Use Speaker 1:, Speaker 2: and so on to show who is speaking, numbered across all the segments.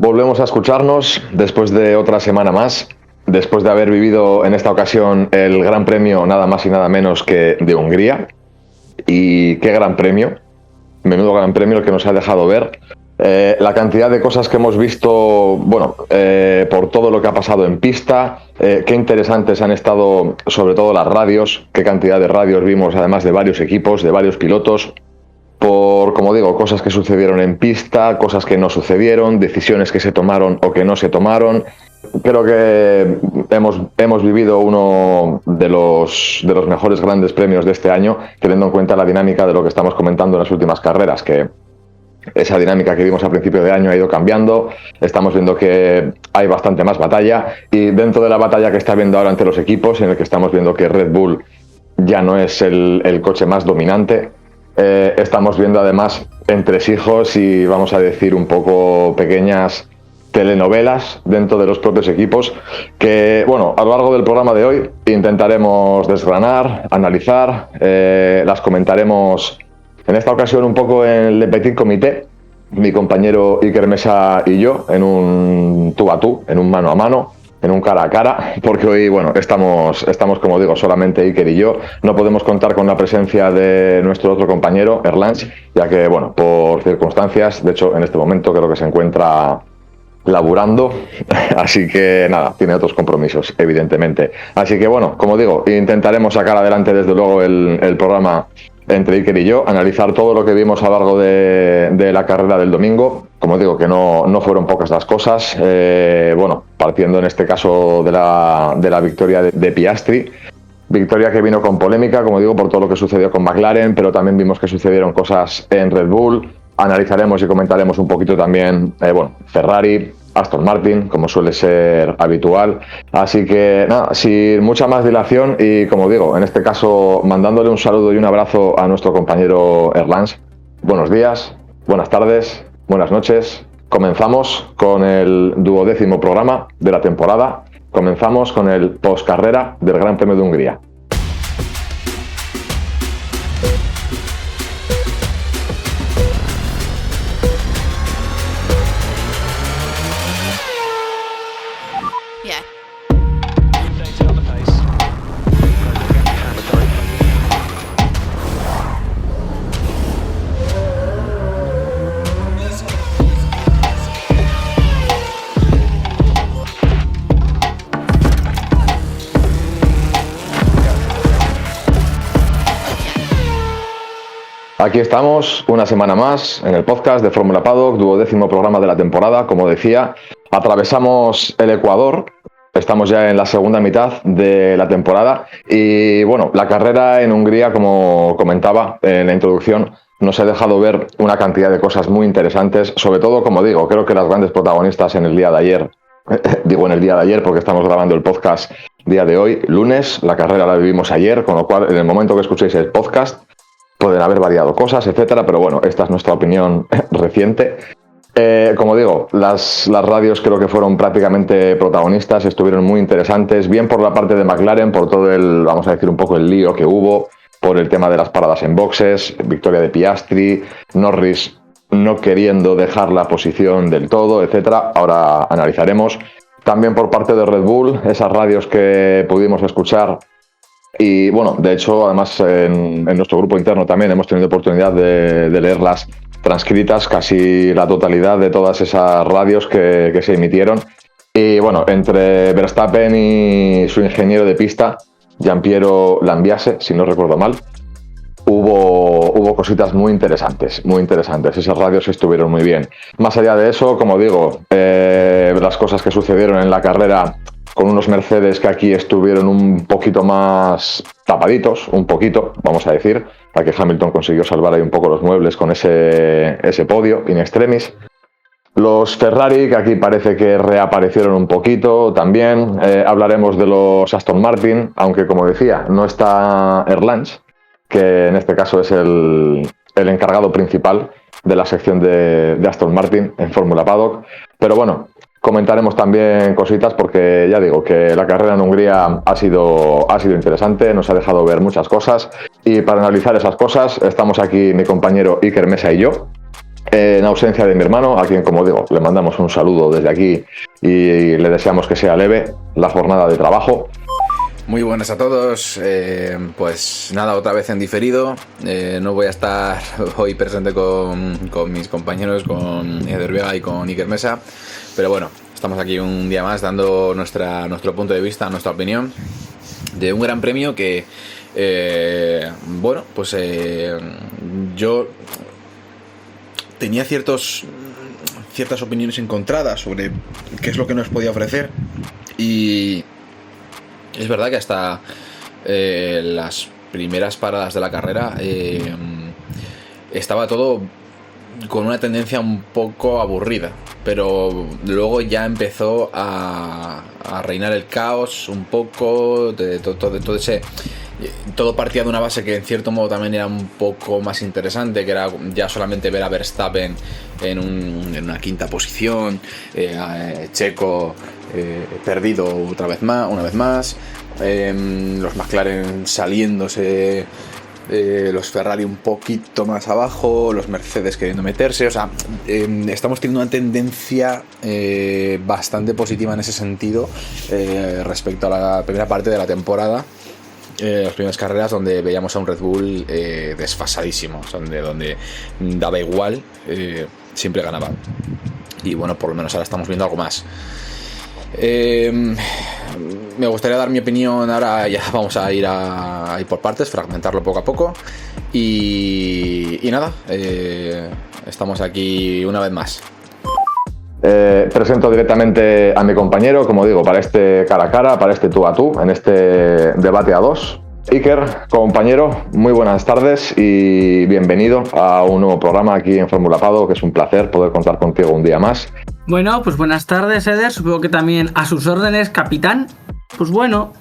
Speaker 1: Volvemos a escucharnos después de otra semana más, después de haber vivido en esta ocasión el Gran Premio nada más y nada menos que de Hungría. Y qué Gran Premio, menudo Gran Premio el que nos ha dejado ver. La cantidad de cosas que hemos visto, por todo lo que ha pasado en pista, qué interesantes han estado sobre todo las radios, qué cantidad de radios vimos además de varios equipos, de varios pilotos. Por, como digo, cosas que sucedieron en pista, cosas que no sucedieron, decisiones que se tomaron o que no se tomaron. Creo que hemos vivido uno de los mejores grandes premios de este año, teniendo en cuenta la dinámica de lo que estamos comentando en las últimas carreras, que esa dinámica que vimos a principio de año ha ido cambiando. Estamos viendo que hay bastante más batalla, y dentro de la batalla que está habiendo ahora entre los equipos, en el que estamos viendo que Red Bull ya no es el coche más dominante, estamos viendo además entresijos y, vamos a decir, un poco pequeñas telenovelas dentro de los propios equipos que, bueno, a lo largo del programa de hoy intentaremos desgranar, analizar, las comentaremos en esta ocasión un poco en Le Petit Comité, mi compañero Iker Mesa y yo, en un tú a tú, en un mano a mano, en un cara a cara, porque hoy, bueno, estamos como digo, solamente Iker y yo. No podemos contar con la presencia de nuestro otro compañero, Erlans, ya que, bueno, por circunstancias, de hecho, en este momento creo que se encuentra laburando, así que nada, tiene otros compromisos, evidentemente. Así que, bueno, como digo, intentaremos sacar adelante desde luego el programa entre Iker y yo, analizar todo lo que vimos a lo largo de la carrera del domingo. Como digo, que no fueron pocas las cosas, partiendo en este caso de la victoria de Piastri, victoria que vino con polémica, como digo, por todo lo que sucedió con McLaren, pero también vimos que sucedieron cosas en Red Bull. Analizaremos y comentaremos un poquito también, Ferrari, Aston Martin, como suele ser habitual. Así que nada, sin mucha más dilación, y como digo, en este caso mandándole un saludo y un abrazo a nuestro compañero Erlans. Buenos días, buenas tardes, buenas noches. Comenzamos con el 12º programa de la temporada. Comenzamos con el postcarrera del Gran Premio de Hungría. Aquí estamos, una semana más, en el podcast de Fórmula Paddock, 12º programa de la temporada. Como decía, atravesamos el Ecuador, estamos ya en la segunda mitad de la temporada, y bueno, la carrera en Hungría, como comentaba en la introducción, nos ha dejado ver una cantidad de cosas muy interesantes. Sobre todo, como digo, creo que las grandes protagonistas en el día de ayer, digo en el día de ayer porque estamos grabando el podcast día de hoy, lunes. La carrera la vivimos ayer, con lo cual en el momento que escuchéis el podcast pueden haber variado cosas, etcétera, pero bueno, esta es nuestra opinión reciente. Como digo, las radios creo que fueron prácticamente protagonistas, estuvieron muy interesantes, bien por la parte de McLaren, por todo vamos a decir, un poco el lío que hubo, por el tema de las paradas en boxes, victoria de Piastri, Norris no queriendo dejar la posición del todo, etcétera. Ahora analizaremos. También por parte de Red Bull, esas radios que pudimos escuchar. Y bueno, de hecho, además en nuestro grupo interno también hemos tenido oportunidad de leerlas transcritas, casi la totalidad de todas esas radios que se emitieron. Y bueno, entre Verstappen y su ingeniero de pista, Giampiero Lambiase, si no recuerdo mal, hubo cositas muy interesantes, muy interesantes. Esas radios estuvieron muy bien. Más allá de eso, como digo, las cosas que sucedieron en la carrera, con unos Mercedes que aquí estuvieron un poquito más tapaditos, un poquito, vamos a decir, a que Hamilton consiguió salvar ahí un poco los muebles con ese podio in extremis. Los Ferrari, que aquí parece que reaparecieron un poquito también. Hablaremos de los Aston Martin, aunque como decía, no está Erlans, que en este caso es el encargado principal de la sección de Aston Martin en Fórmula Paddock. Pero bueno, comentaremos también cositas porque ya digo que la carrera en Hungría ha sido interesante, nos ha dejado ver muchas cosas, y para analizar esas cosas estamos aquí mi compañero Iker Mesa y yo. en ausencia de mi hermano, a quien, como digo, le mandamos un saludo desde aquí y le deseamos que sea leve la jornada de trabajo.
Speaker 2: Muy buenas a todos, pues nada, otra vez en diferido. No voy a estar hoy presente con mis compañeros, con Eder Vega y con Iker Mesa, pero bueno, estamos aquí un día más dando nuestro punto de vista, nuestra opinión de un gran premio que, yo tenía ciertas opiniones encontradas sobre qué es lo que nos podía ofrecer, y es verdad que hasta las primeras paradas de la carrera estaba todo con una tendencia un poco aburrida, pero luego ya empezó a reinar el caos un poco, de todo ese... Todo partía de una base que en cierto modo también era un poco más interesante, que era ya solamente ver a Verstappen en una quinta posición, Checo perdido una vez más, los McLaren saliéndose, los Ferrari un poquito más abajo, los Mercedes queriendo meterse. O sea, estamos teniendo una tendencia bastante positiva en ese sentido respecto a la primera parte de la temporada. Las primeras carreras donde veíamos a un Red Bull desfasadísimo, donde daba igual, siempre ganaba. Y bueno, por lo menos ahora estamos viendo algo más. Me gustaría dar mi opinión ahora. Ya vamos a ir por partes, fragmentarlo poco a poco. Y nada, estamos aquí una vez más.
Speaker 1: Presento directamente a mi compañero, como digo, para este cara a cara, para este tú a tú, en este debate a dos. Iker, compañero, muy buenas tardes y bienvenido a un nuevo programa aquí en Fórmula Paddock, que es un placer poder contar contigo un día más.
Speaker 3: Bueno, pues buenas tardes, Eder, supongo que también a sus órdenes, capitán. Pues bueno,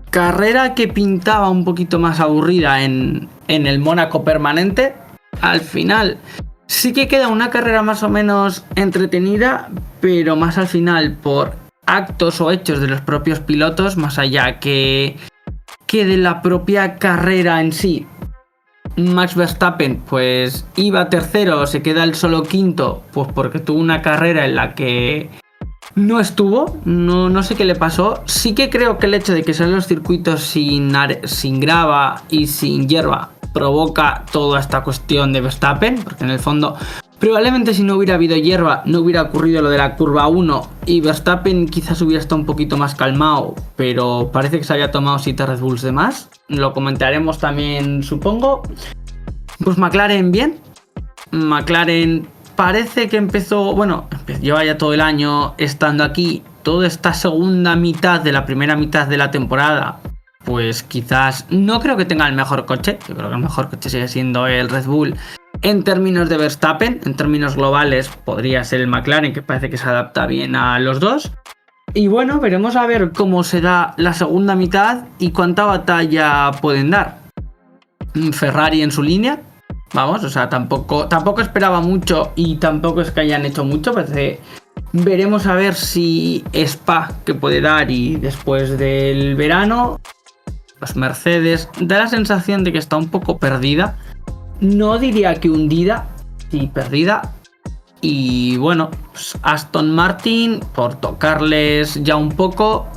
Speaker 3: carrera que pintaba un poquito más aburrida en el Mónaco permanente. Al final sí que queda una carrera más o menos entretenida, pero más al final por actos o hechos de los propios pilotos, más allá que de la propia carrera en sí. Max Verstappen pues iba tercero, se queda el solo quinto, pues porque tuvo una carrera en la que no estuvo, no sé qué le pasó. Sí que creo que el hecho de que sean los circuitos sin grava y sin hierba provoca toda esta cuestión de Verstappen, porque en el fondo probablemente si no hubiera habido hierba no hubiera ocurrido lo de la curva 1 y Verstappen quizás hubiera estado un poquito más calmado, pero parece que se había tomado 7 Red Bulls de más. Lo comentaremos también, supongo. Pues McLaren bien. McLaren parece que lleva ya todo el año estando aquí. Toda esta segunda mitad de la primera mitad de la temporada, pues quizás no creo que tenga el mejor coche. Yo creo que el mejor coche sigue siendo el Red Bull. En términos de Verstappen, en términos globales, podría ser el McLaren, que parece que se adapta bien a los dos. Y bueno, veremos a ver cómo se da la segunda mitad y cuánta batalla pueden dar. Ferrari en su línea, vamos, o sea, tampoco esperaba mucho y tampoco es que hayan hecho mucho. Parece, veremos a ver si Spa que puede dar, y después del verano, los Mercedes, da la sensación de que está un poco perdida. No diría que hundida, sí perdida. Y bueno, pues Aston Martin, por tocarles ya un poco,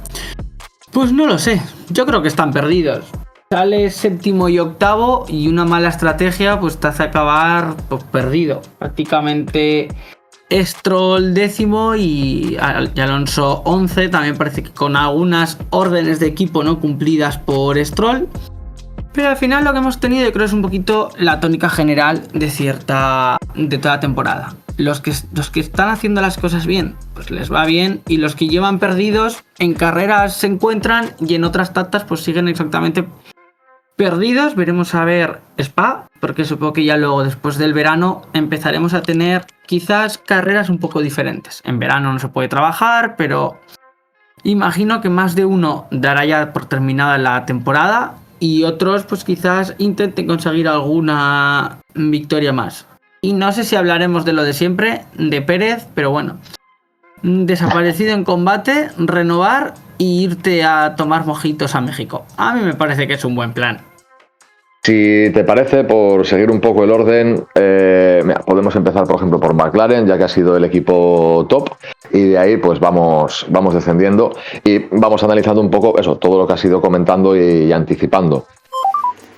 Speaker 3: pues no lo sé. Yo creo que están perdidos. Sale séptimo y octavo y una mala estrategia pues te hace acabar pues perdido. Prácticamente Stroll décimo y Alonso 11. También parece que con algunas órdenes de equipo no cumplidas por Stroll. Pero al final lo que hemos tenido, yo creo, es un poquito la tónica general de toda la temporada. Los que están haciendo las cosas bien, pues les va bien, y los que llevan perdidos en carreras se encuentran y en otras tantas pues siguen exactamente perdidos. Veremos a ver Spa, porque supongo que ya luego después del verano empezaremos a tener quizás carreras un poco diferentes. En verano no se puede trabajar, pero imagino que más de uno dará ya por terminada la temporada y otros pues quizás intenten conseguir alguna victoria más. Y no sé si hablaremos de lo de siempre, de Pérez, pero bueno, desaparecido en combate, renovar e irte a tomar mojitos a México. A mí me parece que es un buen plan.
Speaker 1: Si te parece, por seguir un poco el orden, mira, podemos empezar, por ejemplo, por McLaren, ya que ha sido el equipo top, y de ahí pues vamos descendiendo y vamos analizando un poco eso, todo lo que has ido comentando y anticipando.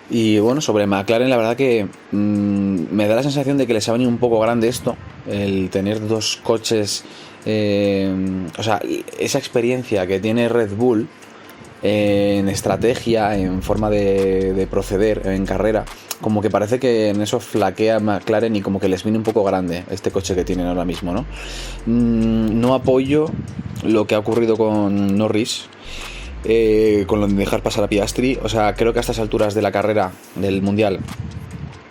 Speaker 2: Y bueno, sobre McLaren, la verdad que me da la sensación de que les ha venido un poco grande esto, el tener dos coches, o sea, esa experiencia que tiene Red Bull en estrategia, en forma de proceder en carrera, como que parece que en eso flaquea McLaren y como que les viene un poco grande este coche que tienen ahora mismo, ¿no? No apoyo lo que ha ocurrido con Norris, con lo de dejar pasar a Piastri. O sea, creo que a estas alturas de la carrera del Mundial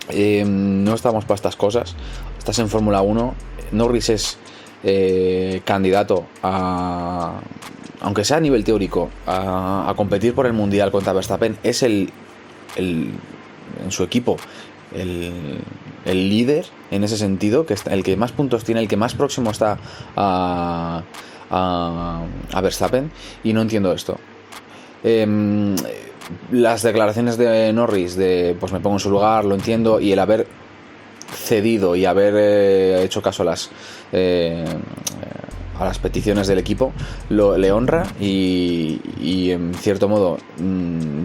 Speaker 2: no estamos para estas cosas. Estás en Fórmula 1. Norris es candidato a, aunque sea a nivel teórico, a competir por el Mundial contra Verstappen. Es en su equipo el líder en ese sentido, que está, el que más puntos tiene, el que más próximo está a Verstappen, y no entiendo esto. Las declaraciones de Norris de pues me pongo en su lugar, lo entiendo, y el haber cedido y haber hecho caso a las peticiones del equipo le honra, y en cierto modo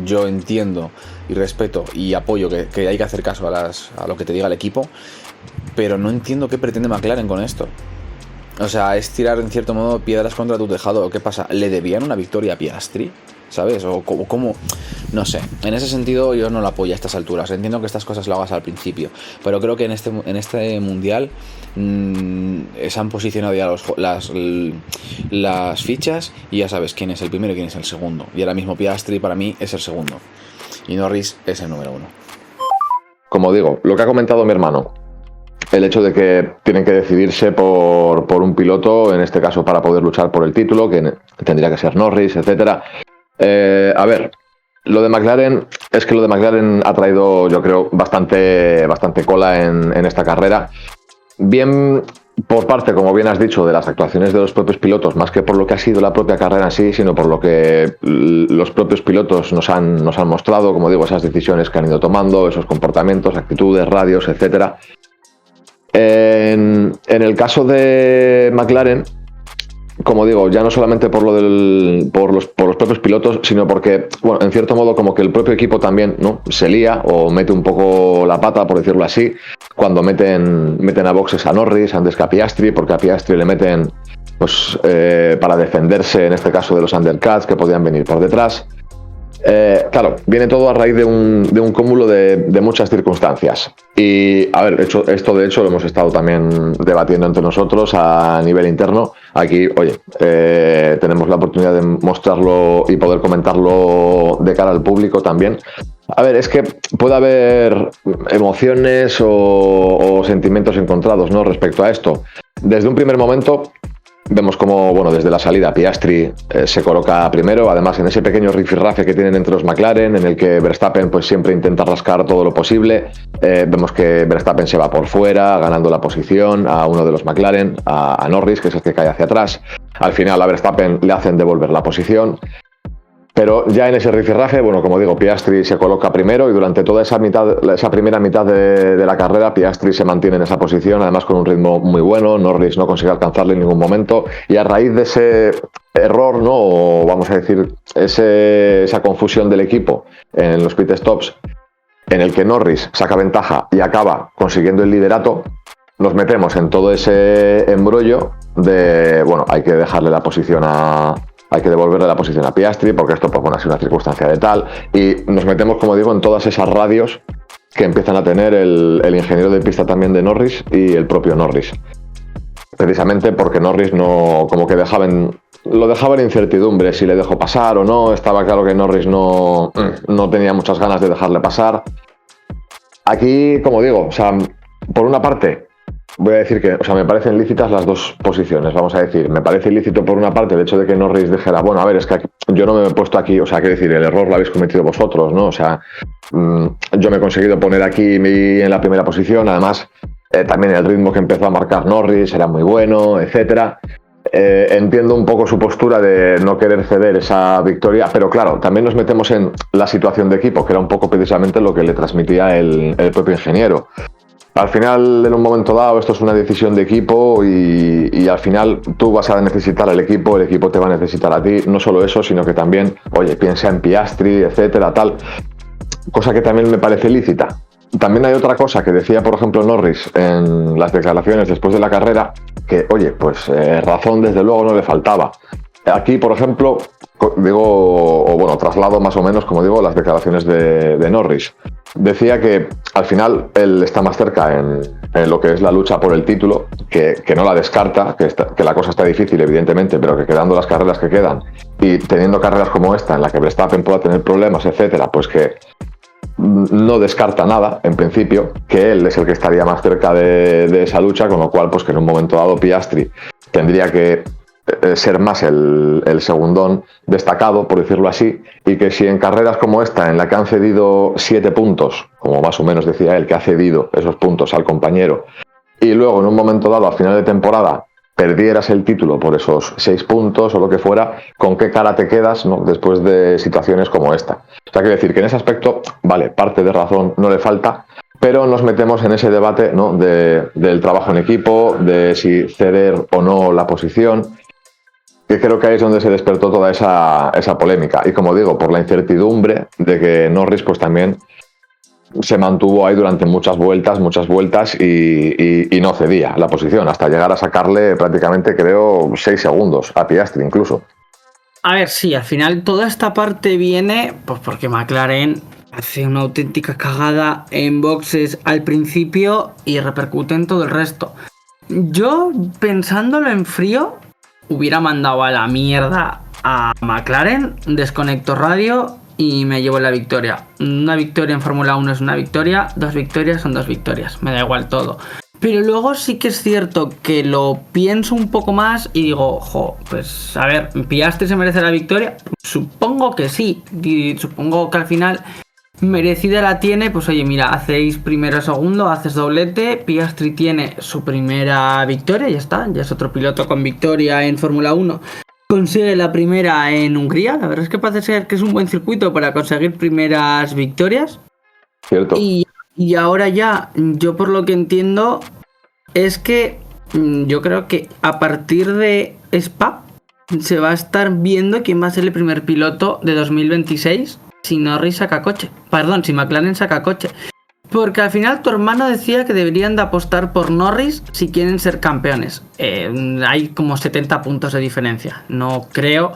Speaker 2: yo entiendo y respeto y apoyo que hay que hacer caso a lo que te diga el equipo, pero no entiendo qué pretende McLaren con esto. O sea, es tirar en cierto modo piedras contra tu tejado. ¿Qué pasa? ¿Le debían una victoria a Piastri? ¿Sabes? O cómo, no sé. En ese sentido yo no lo apoyo a estas alturas. Entiendo que estas cosas lo hagas al principio, pero creo que en este mundial se han posicionado ya las fichas y ya sabes quién es el primero y quién es el segundo. Y ahora mismo Piastri para mí es el segundo y Norris es el número 1.
Speaker 1: Como digo, lo que ha comentado mi hermano, el hecho de que tienen que decidirse por un piloto, en este caso para poder luchar por el título, que tendría que ser Norris, etcétera. A ver, lo de McLaren es que lo de McLaren ha traído, yo creo, bastante cola en esta carrera. Bien por parte, como bien has dicho, de las actuaciones de los propios pilotos, más que por lo que ha sido la propia carrera en sí, sino por lo que los propios pilotos nos han mostrado, como digo, esas decisiones que han ido tomando, esos comportamientos, actitudes, radios, etcétera. En el caso de McLaren, como digo, ya no solamente por los propios pilotos, sino porque, bueno, en cierto modo como que el propio equipo también, ¿no?, se lía o mete un poco la pata, por decirlo así, cuando meten a boxes a Norris antes que a Piastri, porque a Piastri le meten pues para defenderse, en este caso, de los undercuts que podían venir por detrás. Claro, viene todo a raíz de un cúmulo de muchas circunstancias. Y, a ver, esto de hecho lo hemos estado también debatiendo entre nosotros a nivel interno. Aquí, oye, tenemos la oportunidad de mostrarlo y poder comentarlo de cara al público también. A ver, es que puede haber emociones o sentimientos encontrados, ¿no?, respecto a esto. Desde un primer momento vemos como, bueno, desde la salida Piastri se coloca primero, además en ese pequeño rifirrafe que tienen entre los McLaren, en el que Verstappen pues siempre intenta rascar todo lo posible. Vemos que Verstappen se va por fuera, ganando la posición a uno de los McLaren, a Norris, que es el que cae hacia atrás. Al final a Verstappen le hacen devolver la posición. Pero ya en ese rifirrafe, bueno, como digo, Piastri se coloca primero y durante toda esa primera mitad de la carrera, Piastri se mantiene en esa posición, además con un ritmo muy bueno. Norris no consigue alcanzarle en ningún momento, y a raíz de ese error, ¿no?, o vamos a decir, esa confusión del equipo en los pit stops, en el que Norris saca ventaja y acaba consiguiendo el liderato, nos metemos en todo ese embrollo de, bueno, hay que dejarle la posición hay que devolverle la posición a Piastri, porque esto, pues bueno, ha sido una circunstancia de tal, y nos metemos, como digo, en todas esas radios que empiezan a tener el ingeniero de pista también de Norris y el propio Norris. Precisamente porque Norris no, como que lo dejaba en incertidumbre si le dejó pasar o no. Estaba claro que Norris no tenía muchas ganas de dejarle pasar. Aquí, como digo, o sea, por una parte, voy a decir que, o sea, me parecen lícitas las dos posiciones, vamos a decir. Me parece ilícito por una parte el hecho de que Norris dijera, bueno, a ver, es que yo no me he puesto aquí, o sea, quiero decir, el error lo habéis cometido vosotros, ¿no? O sea, yo me he conseguido poner aquí en la primera posición, además, también el ritmo que empezó a marcar Norris era muy bueno, etcétera. Entiendo un poco su postura de no querer ceder esa victoria, pero claro, también nos metemos en la situación de equipo, que era un poco precisamente lo que le transmitía el propio ingeniero. Al final, en un momento dado, esto es una decisión de equipo y al final tú vas a necesitar al equipo, el equipo te va a necesitar a ti. No solo eso, sino que también, oye, piensa en Piastri, etcétera, tal. Cosa que también me parece lícita. También hay otra cosa que decía, por ejemplo, Norris en las declaraciones después de la carrera, que, oye, pues razón desde luego no le faltaba. Aquí, por ejemplo, digo, o bueno, traslado más o menos, como digo, las declaraciones de Norris. Decía que al final él está más cerca en lo que es la lucha por el título, que no la descarta, que la cosa está difícil, evidentemente, pero que quedando las carreras que quedan y teniendo carreras como esta, en la que Verstappen pueda tener problemas, etcétera, pues que no descarta nada, en principio, que él es el que estaría más cerca de esa lucha, con lo cual, pues que en un momento dado Piastri tendría que ser más el segundón destacado, por decirlo así, y que si en carreras como esta, en la que han cedido 7 puntos, como más o menos decía él, que ha cedido esos puntos al compañero, y luego en un momento dado, a final de temporada, perdieras el título por esos 6 puntos o lo que fuera, ¿con qué cara te quedas, ¿no?, después de situaciones como esta? O sea, quiero decir que en ese aspecto, vale, parte de razón no le falta, pero nos metemos en ese debate, ¿no?, del trabajo en equipo, de si ceder o no la posición, que creo que ahí es donde se despertó toda esa polémica. Y como digo, por la incertidumbre de que Norris pues también se mantuvo ahí durante muchas vueltas y no cedía la posición, hasta llegar a sacarle prácticamente, creo, 6 segundos a Piastri incluso.
Speaker 3: A ver, sí, al final toda esta parte viene pues porque McLaren hace una auténtica cagada en boxes al principio y repercute en todo el resto. Yo, pensándolo en frío, hubiera mandado a la mierda a McLaren, desconecto radio y me llevo la victoria. Una victoria en Fórmula 1 es una victoria, 2 victorias son 2 victorias, me da igual todo. Pero luego sí que es cierto que lo pienso un poco más y digo, pues a ver, ¿Piastri se merece la victoria? Supongo que sí, y supongo que al final merecida la tiene. Pues oye, mira, hacéis primero segundo, haces doblete, Piastri tiene su primera victoria, ya está, ya es otro piloto con victoria en Fórmula 1. Consigue la primera en Hungría, la verdad es que parece ser que es un buen circuito para conseguir primeras victorias.
Speaker 1: Cierto.
Speaker 3: Y ahora ya, yo por lo que entiendo, es que yo creo que a partir de Spa se va a estar viendo quién va a ser el primer piloto de 2026 si Norris saca coche. Perdón, si McLaren saca coche. Porque al final tu hermano decía que deberían de apostar por Norris si quieren ser campeones. Hay como 70 puntos de diferencia. No creo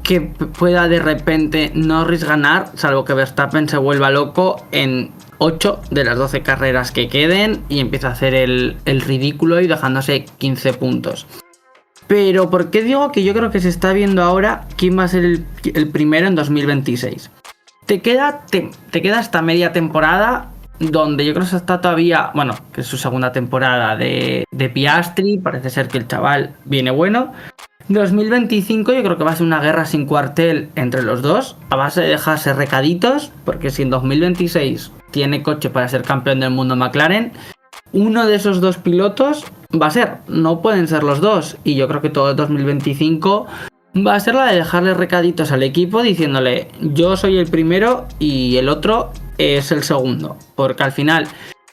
Speaker 3: que pueda de repente Norris ganar, salvo que Verstappen se vuelva loco en 8 de las 12 carreras que queden y empieza a hacer el ridículo y dejándose 15 puntos. Pero ¿por qué digo que yo creo que se está viendo ahora quién va a ser el primero en 2026? Te queda esta media temporada donde yo creo que está todavía, bueno, que es su segunda temporada de Piastri, parece ser que el chaval viene bueno. 2025 yo creo que va a ser una guerra sin cuartel entre los dos, a base de dejarse recaditos, porque si en 2026 tiene coche para ser campeón del mundo McLaren, uno de esos dos pilotos va a ser, no pueden ser los dos, y yo creo que todo el 2025 va a ser la de dejarle recaditos al equipo diciéndole yo soy el primero y el otro es el segundo, porque al final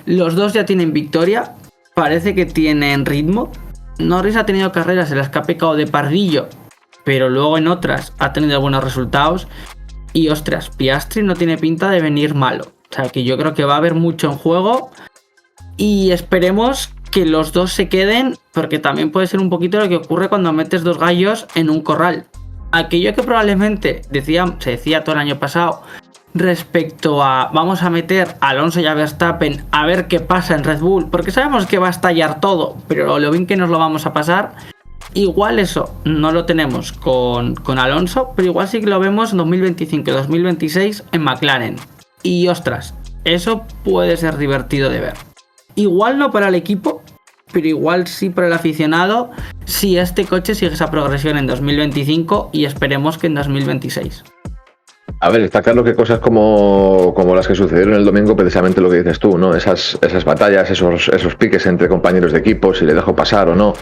Speaker 3: los dos ya tienen victoria, parece que tienen ritmo. Norris ha tenido carreras en las que ha pecado de pardillo, pero luego en otras ha tenido buenos resultados. Y ostras, Piastri no tiene pinta de venir malo. O sea que yo creo que va a haber mucho en juego. Y esperemos que los dos se queden, porque también puede ser un poquito lo que ocurre cuando metes dos gallos en un corral. Aquello que probablemente se decía todo el año pasado respecto a vamos a meter a Alonso y a Verstappen a ver qué pasa en Red Bull, porque sabemos que va a estallar todo, pero lo bien que nos lo vamos a pasar. Igual eso no lo tenemos con Alonso, pero igual sí que lo vemos en 2025 y 2026 en McLaren. Y ostras, eso puede ser divertido de ver. Igual no para el equipo, pero igual sí para el aficionado, si este coche sigue esa progresión en 2025 y esperemos que en 2026.
Speaker 1: A ver, está claro que cosas como las que sucedieron el domingo, precisamente lo que dices tú, ¿no? Esas batallas, esos piques entre compañeros de equipo, si le dejo pasar o no.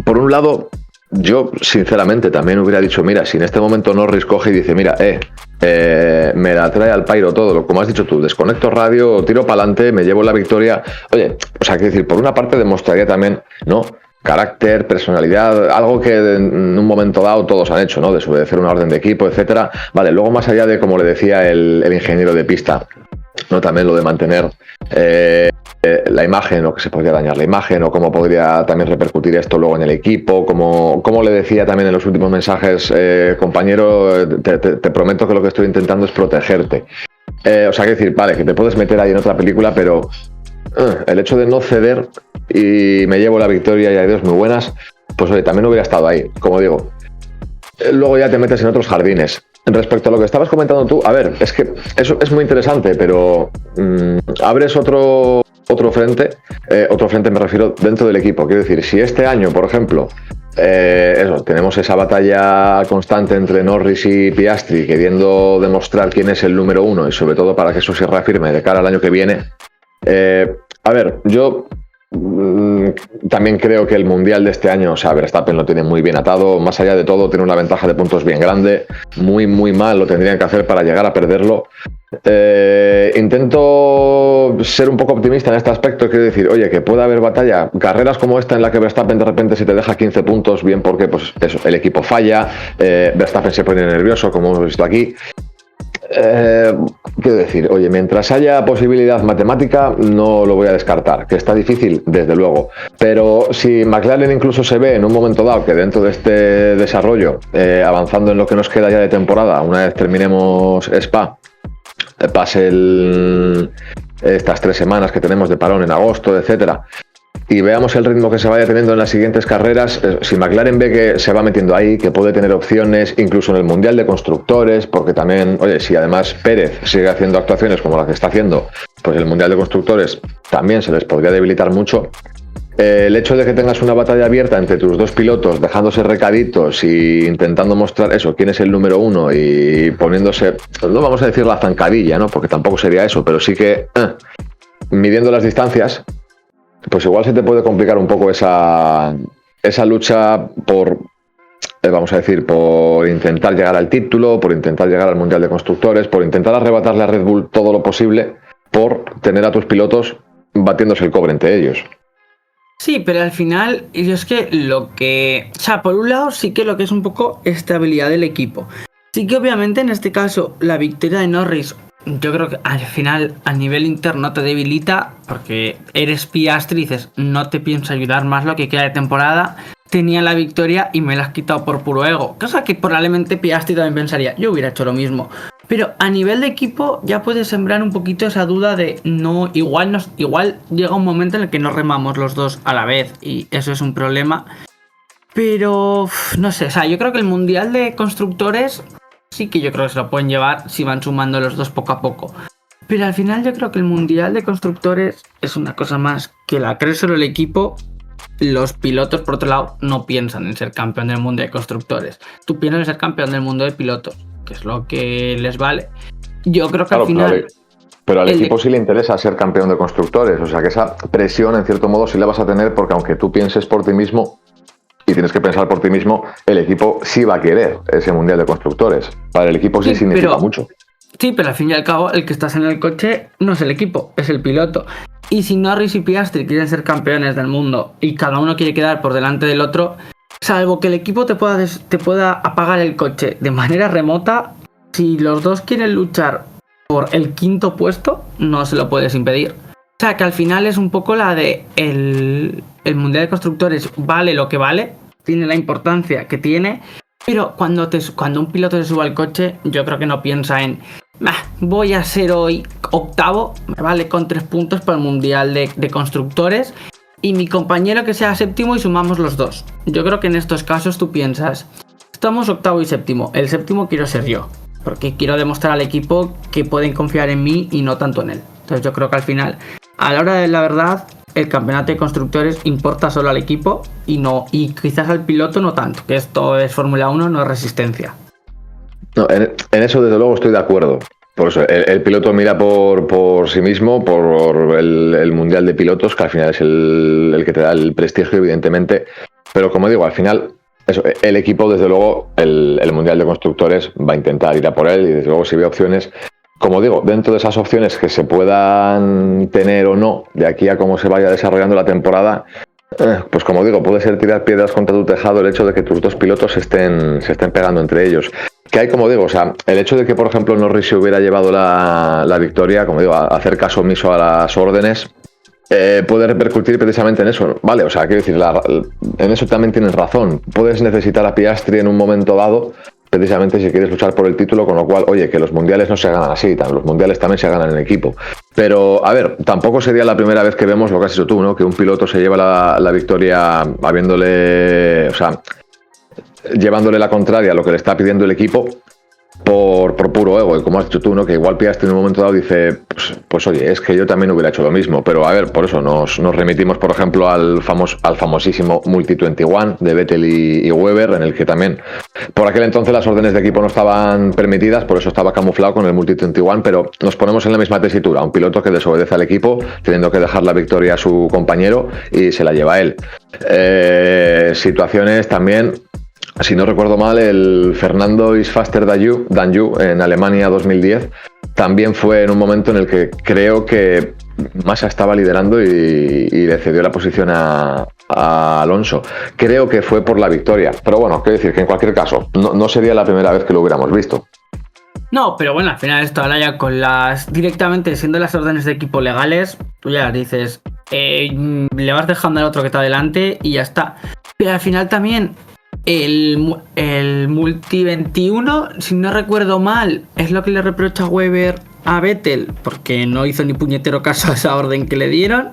Speaker 1: Por un lado, yo sinceramente también hubiera dicho, mira, si en este momento Norris coge y dice, mira, me la trae al pairo todo, como has dicho tú, desconecto radio, tiro para adelante, me llevo la victoria. Oye, o sea, quiero decir, por una parte demostraría también, ¿no?, carácter, personalidad, algo que en un momento dado todos han hecho, ¿no?, desobedecer una orden de equipo, etcétera. Vale, luego más allá de, como le decía el ingeniero de pista, ¿no?, también lo de mantener la imagen, o que se podría dañar la imagen, o cómo podría también repercutir esto luego en el equipo, como le decía también en los últimos mensajes, compañero, te prometo que lo que estoy intentando es protegerte. O sea, que decir, vale, que te puedes meter ahí en otra película, pero el hecho de no ceder y me llevo la victoria y hay dos muy buenas, pues oye, también hubiera estado ahí, como digo. Luego ya te metes en otros jardines. Respecto a lo que estabas comentando tú, a ver, es que eso es muy interesante, pero abres otro frente me refiero dentro del equipo. Quiero decir, si este año, por ejemplo, tenemos esa batalla constante entre Norris y Piastri, queriendo demostrar quién es el número uno y sobre todo para que eso se reafirme de cara al año que viene. A ver, yo también creo que el Mundial de este año, o sea, Verstappen lo tiene muy bien atado, más allá de todo tiene una ventaja de puntos bien grande, muy mal lo tendrían que hacer para llegar a perderlo. Intento ser un poco optimista en este aspecto, quiero decir, oye, que pueda haber batalla, carreras como esta en la que Verstappen de repente se te deja 15 puntos, bien porque pues eso, el equipo falla, Verstappen se pone nervioso, como hemos visto aquí. Quiero decir, oye, mientras haya posibilidad matemática, no lo voy a descartar, que está difícil, desde luego. Pero si McLaren incluso se ve en un momento dado que dentro de este desarrollo, avanzando en lo que nos queda ya de temporada, una vez terminemos Spa, pase estas 3 semanas que tenemos de parón en agosto, etcétera, y veamos el ritmo que se vaya teniendo en las siguientes carreras, si McLaren ve que se va metiendo ahí, que puede tener opciones, incluso en el Mundial de Constructores, porque también, oye, si además Pérez sigue haciendo actuaciones como las que está haciendo, pues el Mundial de Constructores también se les podría debilitar mucho. El hecho de que tengas una batalla abierta entre tus dos pilotos, dejándose recaditos e intentando mostrar eso, quién es el número uno y poniéndose, no vamos a decir la zancadilla, ¿no?, porque tampoco sería eso, pero sí que midiendo las distancias, pues igual se te puede complicar un poco esa lucha por, vamos a decir, por intentar llegar al título, por intentar llegar al Mundial de Constructores, por intentar arrebatarle a Red Bull todo lo posible, por tener a tus pilotos batiéndose el cobre entre ellos.
Speaker 3: Sí, pero al final, yo es que o sea, por un lado sí que lo que es un poco estabilidad del equipo. Sí que obviamente en este caso la victoria de Norris, yo creo que al final a nivel interno te debilita porque eres Piastri y dices, no te pienso ayudar más lo que queda de temporada, tenía la victoria y me la has quitado por puro ego, cosa que probablemente Piastri también pensaría, yo hubiera hecho lo mismo. Pero a nivel de equipo ya puedes sembrar un poquito esa duda de no, igual llega un momento en el que no remamos los dos a la vez y eso es un problema. Pero no sé, o sea, yo creo que el Mundial de Constructores sí que yo creo que se lo pueden llevar si van sumando los dos poco a poco. Pero al final yo creo que el Mundial de Constructores es una cosa más que la cree solo el equipo. Los pilotos, por otro lado, no piensan en ser campeón del mundo de constructores. Tú piensas en ser campeón del mundo de pilotos, que es lo que les vale. Yo creo que claro, al final...
Speaker 1: Pero al equipo sí le interesa ser campeón de constructores. O sea que esa presión, en cierto modo, sí la vas a tener porque aunque tú pienses por ti mismo y tienes que pensar por ti mismo, el equipo sí va a querer ese Mundial de Constructores. Para el equipo sí significa mucho.
Speaker 3: Sí, pero al fin y al cabo, el que estás en el coche no es el equipo, es el piloto. Y si Norris y Piastri quieren ser campeones del mundo y cada uno quiere quedar por delante del otro, salvo que el equipo te pueda apagar el coche de manera remota, si los dos quieren luchar por el 5º puesto, no se lo puedes impedir. O sea que al final es un poco la de el Mundial de Constructores vale lo que vale, tiene la importancia que tiene, pero cuando un piloto se suba al coche, yo creo que no piensa en voy a ser hoy 8º, me vale con 3 puntos para el Mundial de Constructores y mi compañero que sea 7º y sumamos los dos. Yo creo que en estos casos tú piensas, estamos 8º y 7º, el 7º quiero ser yo, porque quiero demostrar al equipo que pueden confiar en mí y no tanto en él. Entonces yo creo que al final, a la hora de la verdad, el campeonato de constructores importa solo al equipo y quizás al piloto no tanto, que esto es Fórmula 1, no es resistencia.
Speaker 1: No, en eso desde luego estoy de acuerdo. Por eso, el piloto mira por sí mismo, por el Mundial de Pilotos, que al final es el que te da el prestigio, evidentemente. Pero como digo, al final eso, el equipo, desde luego, el Mundial de Constructores va a intentar ir a por él y desde luego si ve opciones, como digo, dentro de esas opciones que se puedan tener o no, de aquí a cómo se vaya desarrollando la temporada, pues como digo, puede ser tirar piedras contra tu tejado el hecho de que tus dos pilotos se estén pegando entre ellos. Que hay, como digo, o sea, el hecho de que, por ejemplo, Norris se hubiera llevado la victoria, como digo, a hacer caso omiso a las órdenes, puede repercutir precisamente en eso, ¿vale? O sea, quiero decir, en eso también tienes razón. Puedes necesitar a Piastri en un momento dado, precisamente si quieres luchar por el título, con lo cual, oye, que los mundiales no se ganan así, los mundiales también se ganan en equipo. Pero, a ver, tampoco sería la primera vez que vemos lo que has hecho tú, ¿no? Que un piloto se lleva la victoria habiéndole, o sea, llevándole la contraria a lo que le está pidiendo el equipo por puro ego, y como has dicho tú, ¿no? Que igual Piastri en un momento dado dice, pues oye, es que yo también hubiera hecho lo mismo, pero a ver, por eso nos remitimos, por ejemplo, al famosísimo Multi-21 de Vettel y Webber, en el que también, por aquel entonces las órdenes de equipo no estaban permitidas, por eso estaba camuflado con el Multi-21, pero nos ponemos en la misma tesitura, un piloto que desobedece al equipo, teniendo que dejar la victoria a su compañero y se la lleva a él. Situaciones también, si no recuerdo mal, el Fernando is faster than you en Alemania 2010 también fue en un momento en el que creo que Massa estaba liderando y le cedió la posición a Alonso. Creo que fue por la victoria, pero bueno, quiero decir que en cualquier caso no sería la primera vez que lo hubiéramos visto.
Speaker 3: No, pero bueno, al final esto ahora ya con directamente siendo las órdenes de equipo legales, tú ya dices, le vas dejando al otro que está adelante y ya está. Pero al final también el Multi-21, si no recuerdo mal, es lo que le reprocha Webber a Vettel, porque no hizo ni puñetero caso a esa orden que le dieron.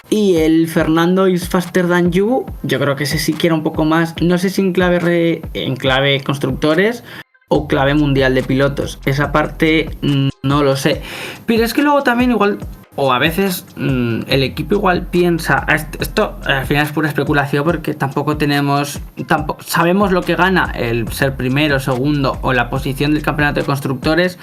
Speaker 3: Y el Fernando is faster than you, yo creo que ese sí que era un poco más, no sé si en clave constructores o clave mundial de pilotos. Esa parte no lo sé. Pero es que luego también igual, o a veces el equipo igual piensa, esto al final es pura especulación porque tampoco sabemos lo que gana el ser primero, segundo o la posición del campeonato de constructores,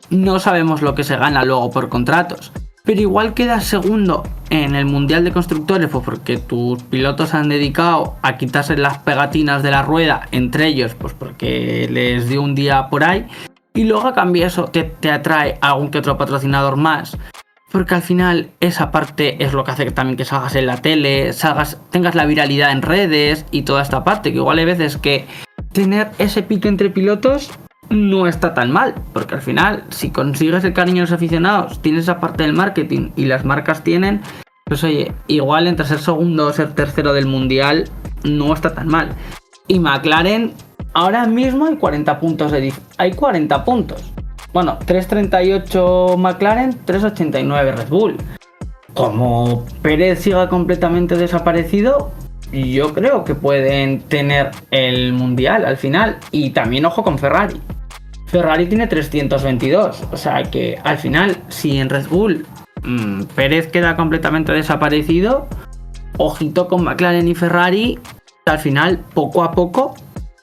Speaker 3: no sabemos lo que se gana luego por contratos. Pero igual quedas segundo en el mundial de constructores, pues porque tus pilotos se han dedicado a quitarse las pegatinas de la rueda, entre ellos, pues porque les dio un día por ahí, y luego a cambio eso te atrae algún que otro patrocinador más. Porque al final esa parte es lo que hace que también que salgas en la tele, tengas la viralidad en redes y toda esta parte, que igual hay veces que tener ese pique entre pilotos no está tan mal, porque al final si consigues el cariño de los aficionados, tienes esa parte del marketing y las marcas tienen, pues oye, igual entre ser segundo o ser tercero del mundial no está tan mal. Y McLaren ahora mismo hay 40 puntos hay 40 puntos. Bueno, 3.38 McLaren, 3.89 Red Bull. Como Pérez siga completamente desaparecido, yo creo que pueden tener el mundial al final. Y también ojo con Ferrari. Ferrari tiene 322. O sea que al final, si en Red Bull Pérez queda completamente desaparecido, ojito con McLaren y Ferrari, que al final, poco a poco,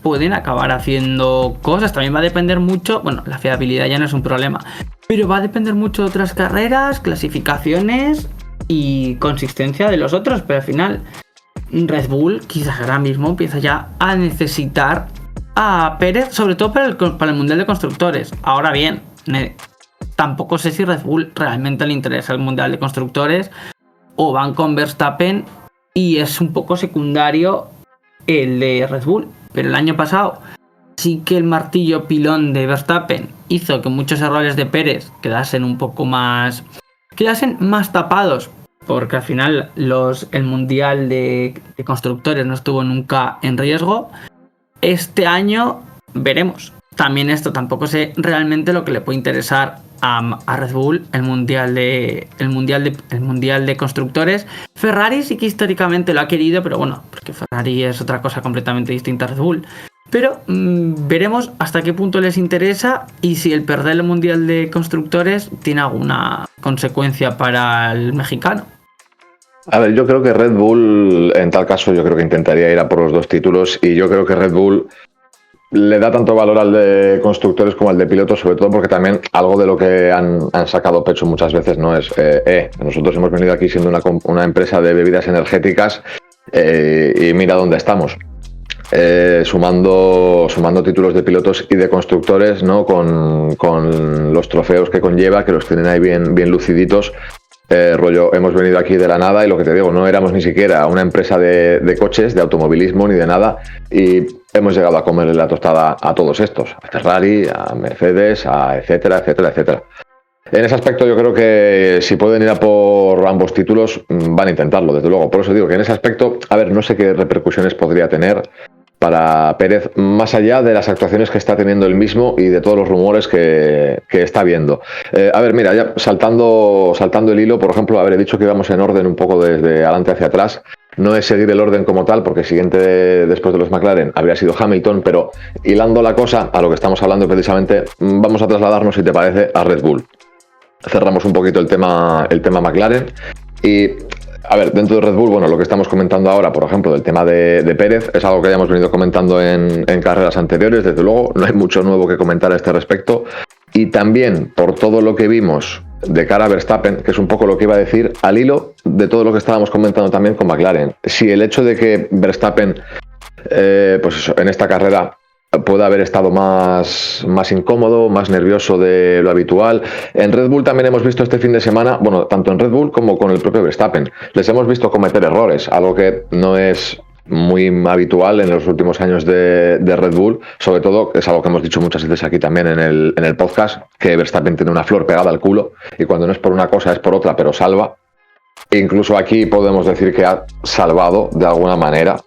Speaker 3: pueden acabar haciendo cosas. También va a depender mucho, bueno, la fiabilidad ya no es un problema, pero va a depender mucho de otras carreras, clasificaciones y consistencia de los otros. Pero al final Red Bull quizás ahora mismo empieza ya a necesitar a Pérez, sobre todo para el Mundial de Constructores. Ahora bien, tampoco sé si Red Bull realmente le interesa el Mundial de Constructores o van con Verstappen y es un poco secundario el de Red Bull. Pero el año pasado sí que el martillo pilón de Verstappen hizo que muchos errores de Pérez quedasen más tapados, porque al final el mundial de constructores no estuvo nunca en riesgo. Este año veremos. También esto tampoco sé realmente lo que le puede interesar a Red Bull, el mundial de constructores. Ferrari sí que históricamente lo ha querido, pero bueno, porque Ferrari es otra cosa completamente distinta a Red Bull. Pero veremos hasta qué punto les interesa y si el perder el mundial de constructores tiene alguna consecuencia para el mexicano.
Speaker 1: A ver, yo creo que Red Bull, en tal caso, yo creo que intentaría ir a por los dos títulos, y yo creo que Red Bull le da tanto valor al de constructores como al de pilotos, sobre todo porque también algo de lo que han sacado pecho muchas veces no es nosotros hemos venido aquí siendo una empresa de bebidas energéticas y mira dónde estamos. sumando títulos de pilotos y de constructores, ¿no? Con los trofeos que conlleva, que los tienen ahí bien luciditos. Rollo, hemos venido aquí de la nada y lo que te digo, no éramos ni siquiera una empresa de coches, de automovilismo ni de nada, y hemos llegado a comerle la tostada a todos estos, a Ferrari, a Mercedes, a etcétera. En ese aspecto yo creo que si pueden ir a por ambos títulos van a intentarlo, desde luego. Por eso digo que en ese aspecto, a ver, no sé qué repercusiones podría tener para Pérez, más allá de las actuaciones que está teniendo él mismo y de todos los rumores que está viendo. A ver, mira, ya saltando el hilo, por ejemplo, he dicho que íbamos en orden un poco desde adelante hacia atrás. No es seguir el orden como tal, porque siguiente después de los McLaren habría sido Hamilton, pero hilando la cosa a lo que estamos hablando precisamente, vamos a trasladarnos, si te parece, a Red Bull. Cerramos un poquito el tema McLaren y... A ver, dentro de Red Bull, bueno, lo que estamos comentando ahora, por ejemplo, del tema de Pérez, es algo que ya hemos venido comentando en carreras anteriores, desde luego, no hay mucho nuevo que comentar a este respecto. Y también, por todo lo que vimos de cara a Verstappen, que es un poco lo que iba a decir, al hilo de todo lo que estábamos comentando también con McLaren. Si el hecho de que Verstappen, pues eso, en esta carrera puede haber estado más incómodo, más nervioso de lo habitual. En Red Bull también hemos visto este fin de semana, bueno, tanto en Red Bull como con el propio Verstappen, les hemos visto cometer errores, algo que no es muy habitual en los últimos años de Red Bull, sobre todo, es algo que hemos dicho muchas veces aquí también en el podcast, que Verstappen tiene una flor pegada al culo y cuando no es por una cosa es por otra, pero salva. Incluso aquí podemos decir que ha salvado de alguna manera.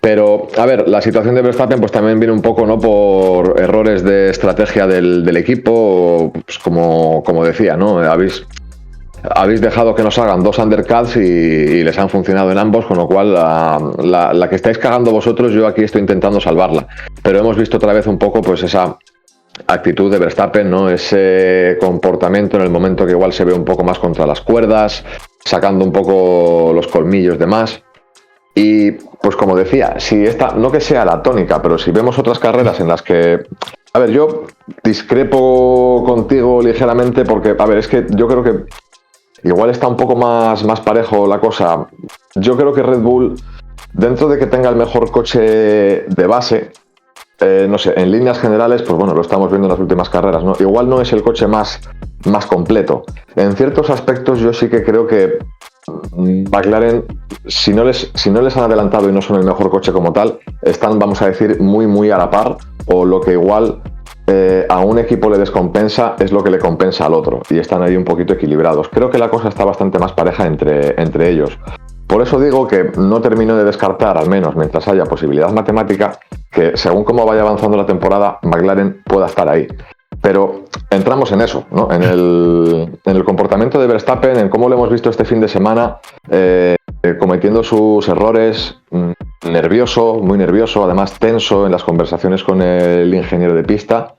Speaker 1: Pero, a ver, la situación de Verstappen pues también viene un poco, ¿no?, por errores de estrategia del equipo, pues como decía, ¿no? Habéis dejado que nos hagan 2 undercuts y les han funcionado en ambos, con lo cual la que estáis cagando vosotros, yo aquí estoy intentando salvarla. Pero hemos visto otra vez un poco pues esa actitud de Verstappen, ¿no? Ese comportamiento en el momento que igual se ve un poco más contra las cuerdas, sacando un poco los colmillos de más. Y pues como decía, si esta, no que sea la tónica, pero si vemos otras carreras en las que... A ver, yo discrepo contigo ligeramente porque, a ver, es que yo creo que igual está un poco más parejo la cosa. Yo creo que Red Bull, dentro de que tenga el mejor coche de base, no sé, en líneas generales, pues bueno, lo estamos viendo en las últimas carreras, ¿no? Igual no es el coche más completo. En ciertos aspectos yo sí que creo que McLaren, si no les han adelantado y no son el mejor coche como tal, están, vamos a decir, muy a la par, o lo que igual a un equipo le descompensa es lo que le compensa al otro, y están ahí un poquito equilibrados. Creo que la cosa está bastante más pareja entre ellos. Por eso digo que no termino de descartar, al menos mientras haya posibilidad matemática, que según cómo vaya avanzando la temporada, McLaren pueda estar ahí. Pero entramos en eso, ¿no? En el comportamiento de Verstappen, en cómo lo hemos visto este fin de semana, cometiendo sus errores, muy nervioso, además tenso en las conversaciones con el ingeniero de pista,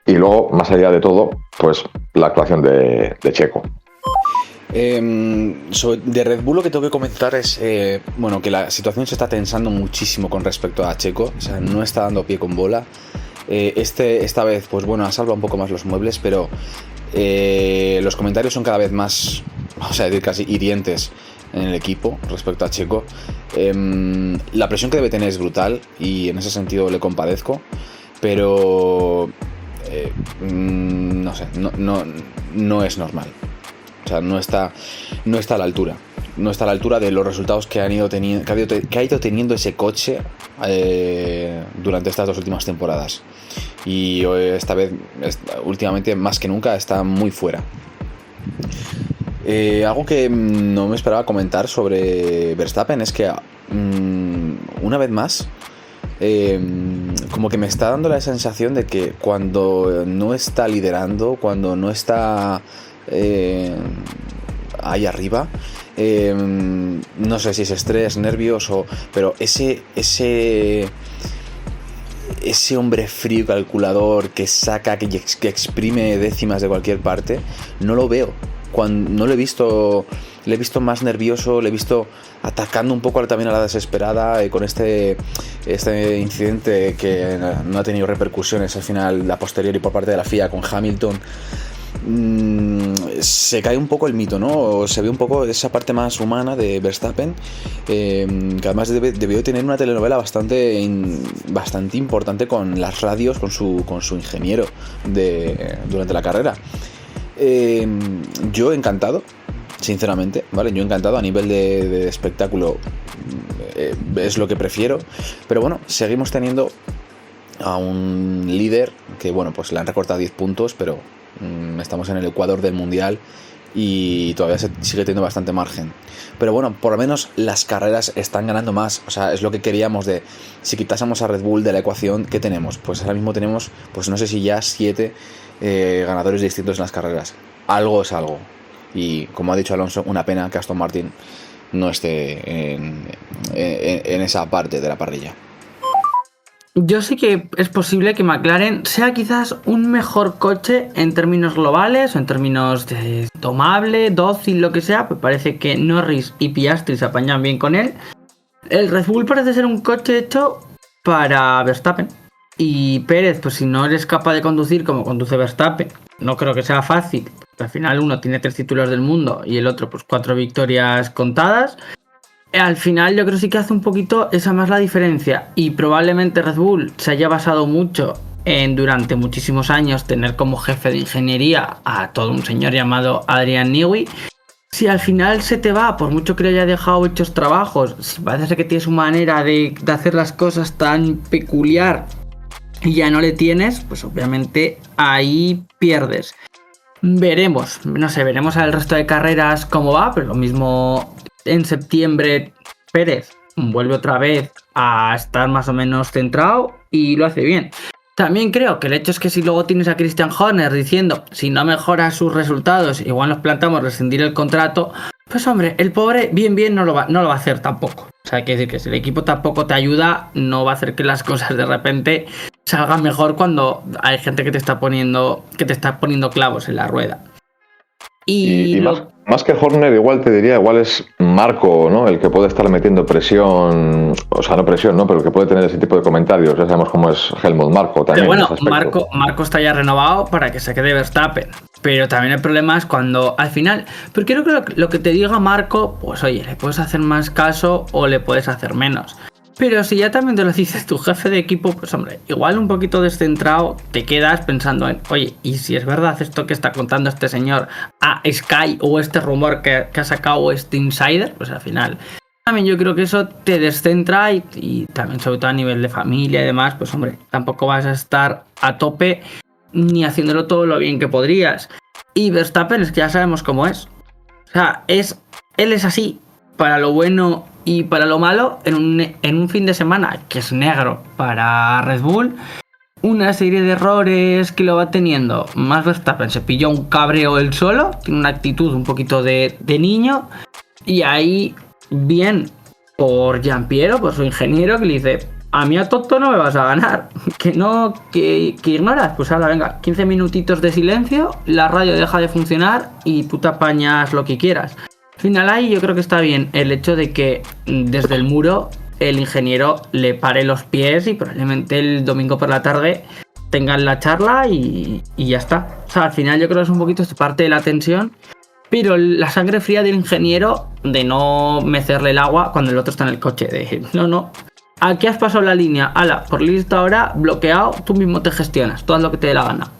Speaker 1: y luego, más allá de todo, pues la actuación de Checo.
Speaker 2: De Red Bull lo que tengo que comentar es bueno, que la situación se está tensando muchísimo con respecto a Checo, o sea, no está dando pie con bola. Esta vez, pues bueno, ha salvado un poco más los muebles, pero los comentarios son cada vez más, vamos a decir, casi hirientes en el equipo respecto a Checo. La presión que debe tener es brutal y en ese sentido le compadezco, pero no sé, no es normal. O sea, no está a la altura. No está a la altura de los resultados que ha ido teniendo ese coche durante estas 2 últimas temporadas. Y esta vez, últimamente, más que nunca, está muy fuera. Algo que no me esperaba comentar sobre Verstappen es que una vez más como que me está dando la sensación de que cuando no está liderando, cuando no está ahí arriba, no sé si es estrés, nervios pero ese hombre frío calculador que saca, que exprime décimas de cualquier parte, no lo veo. No lo he visto, le he visto más nervioso, le he visto atacando un poco también a la desesperada, con este incidente que no ha tenido repercusiones al final a posteriori por parte de la FIA con Hamilton. se cae un poco el mito, ¿no? Se ve un poco esa parte más humana de Verstappen, que además debió tener una telenovela bastante importante con las radios, con su ingeniero durante la carrera. Yo encantado, sinceramente, ¿vale? Yo encantado, a nivel de espectáculo es lo que prefiero, pero bueno, seguimos teniendo a un líder que, bueno, pues le han recortado 10 puntos, pero estamos en el ecuador del mundial y todavía sigue teniendo bastante margen. Pero bueno, por lo menos las carreras están ganando más. O sea, es lo que queríamos de... Si quitásemos a Red Bull de la ecuación, ¿qué tenemos? Pues ahora mismo tenemos, pues no sé si ya 7 ganadores distintos en las carreras. Algo es algo. Y como ha dicho Alonso, una pena que Aston Martin no esté en esa parte de la parrilla.
Speaker 3: Yo sí que es posible que McLaren sea quizás un mejor coche en términos globales o en términos de tomable, dócil, lo que sea. Pues parece que Norris y Piastri se apañan bien con él. El Red Bull parece ser un coche hecho para Verstappen. Y Pérez, pues si no eres capaz de conducir como conduce Verstappen, no creo que sea fácil. Al final uno tiene 3 títulos del mundo y el otro pues 4 victorias contadas. Al final yo creo que sí que hace un poquito esa más la diferencia, y probablemente Red Bull se haya basado mucho en durante muchísimos años tener como jefe de ingeniería a todo un señor llamado Adrian Newey. Si al final se te va, por mucho que le haya dejado hechos trabajos, si parece que tienes una manera de hacer las cosas tan peculiar y ya no le tienes, pues obviamente ahí pierdes. Veremos, no sé, veremos al resto de carreras cómo va, pero lo mismo en septiembre Pérez vuelve otra vez a estar más o menos centrado y lo hace bien. También creo que el hecho es que si luego tienes a Christian Horner diciendo si no mejora sus resultados igual nos plantamos rescindir el contrato, pues hombre, el pobre bien no lo va a hacer tampoco. O sea, hay que decir que si el equipo tampoco te ayuda, no va a hacer que las cosas de repente salgan mejor cuando hay gente que te está poniendo clavos en la rueda. Y
Speaker 1: más que Horner, igual te diría, igual es Marco, ¿no? El que puede estar metiendo presión, o sea, no presión, ¿no? Pero el que puede tener ese tipo de comentarios. Ya sabemos cómo es Helmut Marko también.
Speaker 3: Pero bueno, Marco está ya renovado para que se quede Verstappen. Pero también el problema es cuando al final... Porque creo que lo que te diga Marco, pues oye, le puedes hacer más caso o le puedes hacer menos. Pero si ya también te lo dices tu jefe de equipo, pues hombre, igual un poquito descentrado te quedas pensando en, oye, ¿y si es verdad esto que está contando este señor a Sky o este rumor que ha sacado este insider? Pues al final también yo creo que eso te descentra y también sobre todo a nivel de familia y demás, pues hombre, tampoco vas a estar a tope ni haciéndolo todo lo bien que podrías. Y Verstappen es que ya sabemos cómo es. O sea, él es así, para lo bueno y para lo malo, en un fin de semana que es negro para Red Bull, una serie de errores que lo va teniendo. Max Verstappen se pilló un cabreo él solo, tiene una actitud un poquito de niño, y ahí bien por Giampiero, por su ingeniero, que le dice: a mí a tonto no me vas a ganar, que ignoras, pues ahora venga, 15 minutitos de silencio, la radio deja de funcionar y tú te apañas lo que quieras. Al final ahí yo creo que está bien el hecho de que desde el muro el ingeniero le pare los pies y probablemente el domingo por la tarde tengan la charla y ya está. O sea, al final yo creo que es un poquito parte de la tensión, pero la sangre fría del ingeniero de no mecerle el agua cuando el otro está en el coche, de no, aquí has pasado la línea, ala, por listo ahora, bloqueado, tú mismo te gestionas, todo lo que te dé la gana.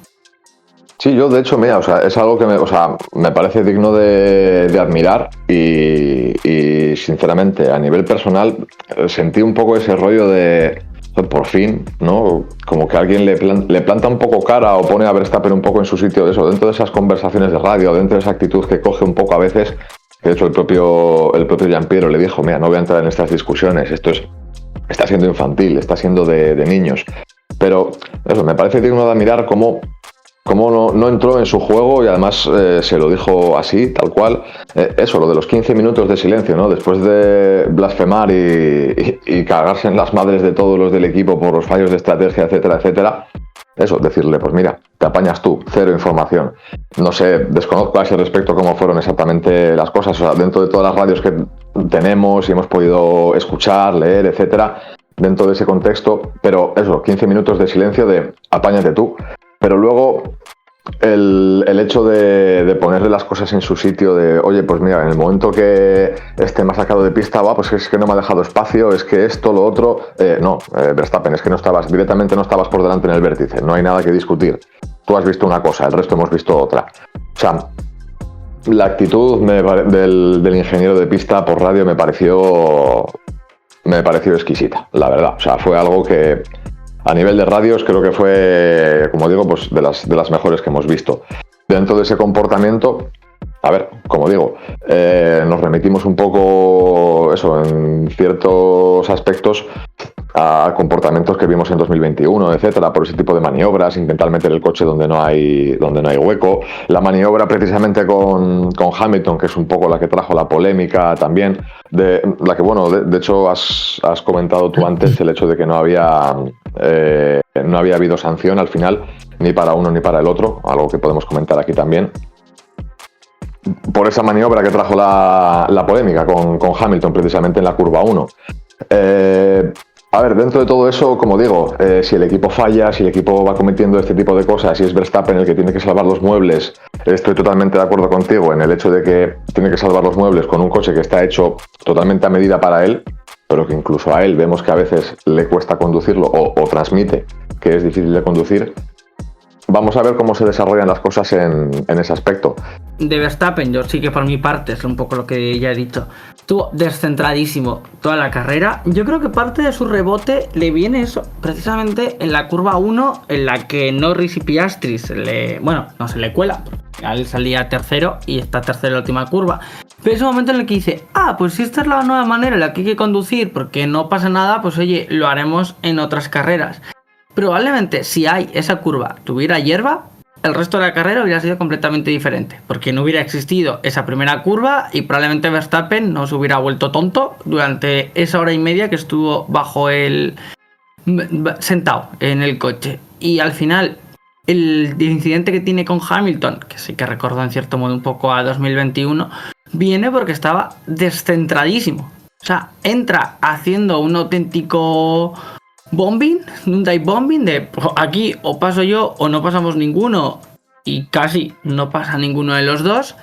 Speaker 1: Sí, yo de hecho, mira, o sea, es algo que me parece digno de admirar y sinceramente a nivel personal sentí un poco ese rollo de por fin, ¿no? Como que alguien le planta un poco cara o pone a Verstappen un poco en su sitio de eso, dentro de esas conversaciones de radio, dentro de esa actitud que coge un poco a veces, que de hecho el propio Giampiero le dijo: mira, no voy a entrar en estas discusiones, está siendo infantil, está siendo de niños. Pero eso, me parece digno de admirar cómo no entró en su juego y además se lo dijo así, tal cual. Eso, lo de los 15 minutos de silencio, ¿no? Después de blasfemar y cagarse en las madres de todos los del equipo por los fallos de estrategia, etcétera, etcétera. Eso, decirle, pues mira, te apañas tú, cero información. No sé, desconozco a ese respecto cómo fueron exactamente las cosas. O sea, dentro de todas las radios que tenemos y hemos podido escuchar, leer, etcétera, dentro de ese contexto, pero eso, 15 minutos de silencio de apáñate tú. Pero luego el hecho de ponerle las cosas en su sitio, de oye, pues mira, en el momento que me ha sacado de pista, pues es que no me ha dejado espacio, es que esto, lo otro. No, Verstappen, es que directamente no estabas por delante en el vértice, no hay nada que discutir. Tú has visto una cosa, el resto hemos visto otra. O sea, la actitud del ingeniero de pista por radio me pareció exquisita, la verdad. O sea, fue algo que a nivel de radios creo que fue, como digo, pues de las mejores que hemos visto. Dentro de ese comportamiento, a ver, como digo, nos remitimos un poco, eso, en ciertos aspectos a comportamientos que vimos en 2021, etcétera, por ese tipo de maniobras, intentar meter el coche donde no hay hueco. La maniobra precisamente con Hamilton, que es un poco la que trajo la polémica también, de la que, bueno, de hecho has comentado tú antes el hecho de que no había habido sanción al final, ni para uno ni para el otro, algo que podemos comentar aquí también. Por esa maniobra que trajo la polémica con Hamilton precisamente en la curva 1. A ver, dentro de todo eso, como digo, si el equipo falla, si el equipo va cometiendo este tipo de cosas, si es Verstappen el que tiene que salvar los muebles, estoy totalmente de acuerdo contigo en el hecho de que tiene que salvar los muebles con un coche que está hecho totalmente a medida para él, pero que incluso a él vemos que a veces le cuesta conducirlo o transmite que es difícil de conducir. Vamos a ver cómo se desarrollan las cosas en ese aspecto.
Speaker 3: De Verstappen, yo sí que por mi parte, es un poco lo que ya he dicho, estuvo descentradísimo toda la carrera. Yo creo que parte de su rebote le viene eso, precisamente en la curva 1, en la que Norris y Piastri no se le cuela, porque a él salía tercero y está tercero en la última curva. Pero ese momento en el que dice, pues si esta es la nueva manera en la que hay que conducir, porque no pasa nada, pues oye, lo haremos en otras carreras. Probablemente si esa curva tuviera hierba, el resto de la carrera hubiera sido completamente diferente, porque no hubiera existido esa primera curva y probablemente Verstappen no se hubiera vuelto tonto durante esa hora y media que estuvo sentado en el coche. Y al final, el incidente que tiene con Hamilton, que sí que recordó en cierto modo un poco a 2021, viene porque estaba descentradísimo. O sea, entra haciendo un auténtico bombing, un dive bombing de aquí o paso yo o no pasamos ninguno, y casi no pasa ninguno de los dos.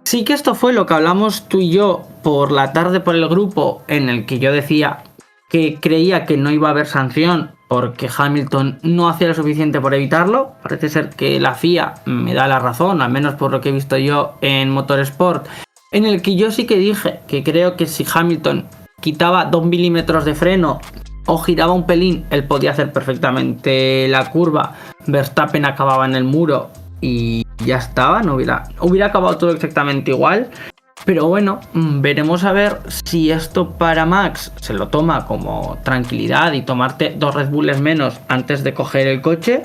Speaker 3: Sí que esto fue lo que hablamos tú y yo por la tarde por el grupo, en el que yo decía que creía que no iba a haber sanción porque Hamilton no hacía lo suficiente por evitarlo. Parece ser que la FIA me da la razón, al menos por lo que he visto yo en Motorsport, en el que yo sí que dije que creo que si Hamilton quitaba 2 milímetros de freno o giraba un pelín, él podía hacer perfectamente la curva, Verstappen acababa en el muro y ya estaba, no hubiera acabado todo exactamente igual. Pero bueno, veremos a ver si esto para Max se lo toma como tranquilidad y tomarte 2 Red Bulls menos antes de coger el coche,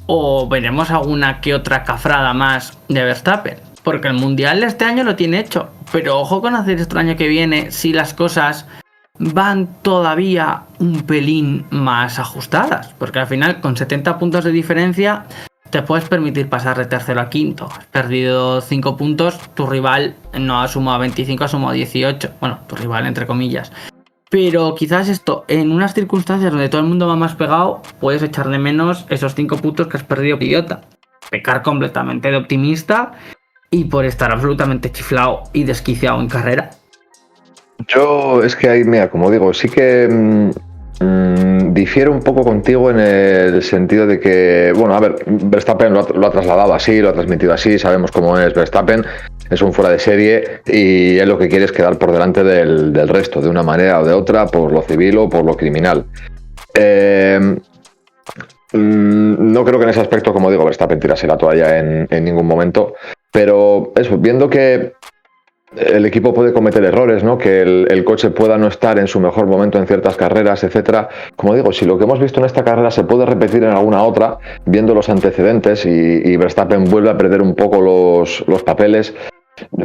Speaker 3: o veremos alguna que otra cafrada más de Verstappen, porque el Mundial de este año lo tiene hecho, pero ojo con hacer esto el año que viene si las cosas van todavía un pelín más ajustadas, porque al final con 70 puntos de diferencia te puedes permitir pasar de tercero a quinto. Has perdido 5 puntos, tu rival no ha sumado 25, ha sumado 18, bueno, tu rival entre comillas, pero quizás esto en unas circunstancias donde todo el mundo va más pegado, puedes echarle menos esos 5 puntos que has perdido, idiota, pecar completamente de optimista y por estar absolutamente chiflado y desquiciado en carrera.
Speaker 1: Yo es que ahí, mira, como digo, sí que difiero un poco contigo en el sentido de que, bueno, a ver, Verstappen lo ha trasladado así, lo ha transmitido así, sabemos cómo es Verstappen, es un fuera de serie y él lo que quiere es quedar por delante del resto, de una manera o de otra, por lo civil o por lo criminal. No creo que en ese aspecto, como digo, Verstappen tirase la toalla en ningún momento, pero eso, viendo que el equipo puede cometer errores, ¿no? Que el coche pueda no estar en su mejor momento en ciertas carreras, etcétera. Como digo, si lo que hemos visto en esta carrera se puede repetir en alguna otra, viendo los antecedentes y Verstappen vuelve a perder un poco los papeles,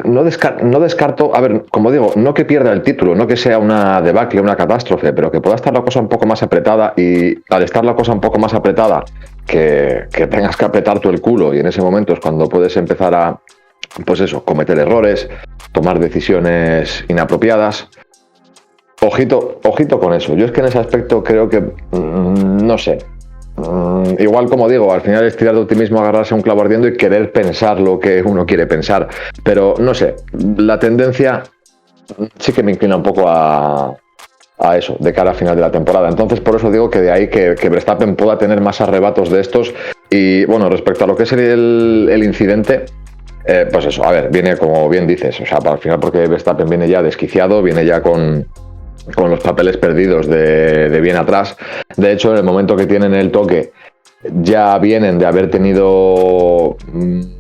Speaker 1: no descarto, a ver, como digo, no que pierda el título, no que sea una debacle, una catástrofe, pero que pueda estar la cosa un poco más apretada, y al estar la cosa un poco más apretada, que tengas que apretar tú el culo, y en ese momento es cuando puedes empezar a, pues eso, cometer errores, tomar decisiones inapropiadas. Ojito con eso. Yo es que en ese aspecto creo que, no sé, igual, como digo, al final es tirar de optimismo, agarrarse a un clavo ardiendo y querer pensar lo que uno quiere pensar. Pero no sé, la tendencia sí que me inclina un poco a eso, de cara al final de la temporada. Entonces, por eso digo que de ahí que Verstappen pueda tener más arrebatos de estos. Y bueno, respecto a lo que es el incidente, pues eso, a ver, viene como bien dices, o sea, al final porque Verstappen viene ya desquiciado, viene ya con los papeles perdidos de bien atrás. De hecho, en el momento que tienen el toque, ya vienen de haber tenido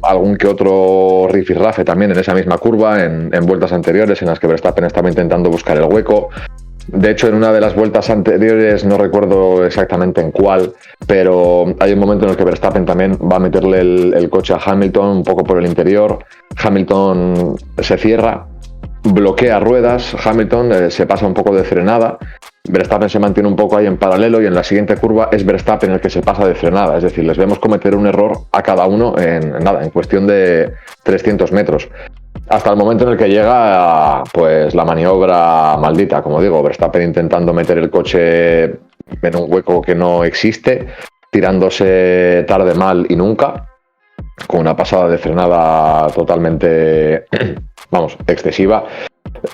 Speaker 1: algún que otro rifirrafe también en esa misma curva, en vueltas anteriores en las que Verstappen estaba intentando buscar el hueco. De hecho, en una de las vueltas anteriores, no recuerdo exactamente en cuál, pero hay un momento en el que Verstappen también va a meterle el coche a Hamilton un poco por el interior. Hamilton se cierra, bloquea ruedas, Hamilton se pasa un poco de frenada, Verstappen se mantiene un poco ahí en paralelo y en la siguiente curva es Verstappen el que se pasa de frenada. Es decir, les vemos cometer un error a cada uno en cuestión de 300 metros. Hasta el momento en el que llega pues la maniobra maldita, como digo, Verstappen intentando meter el coche en un hueco que no existe, tirándose tarde, mal y nunca, con una pasada de frenada totalmente, vamos, excesiva.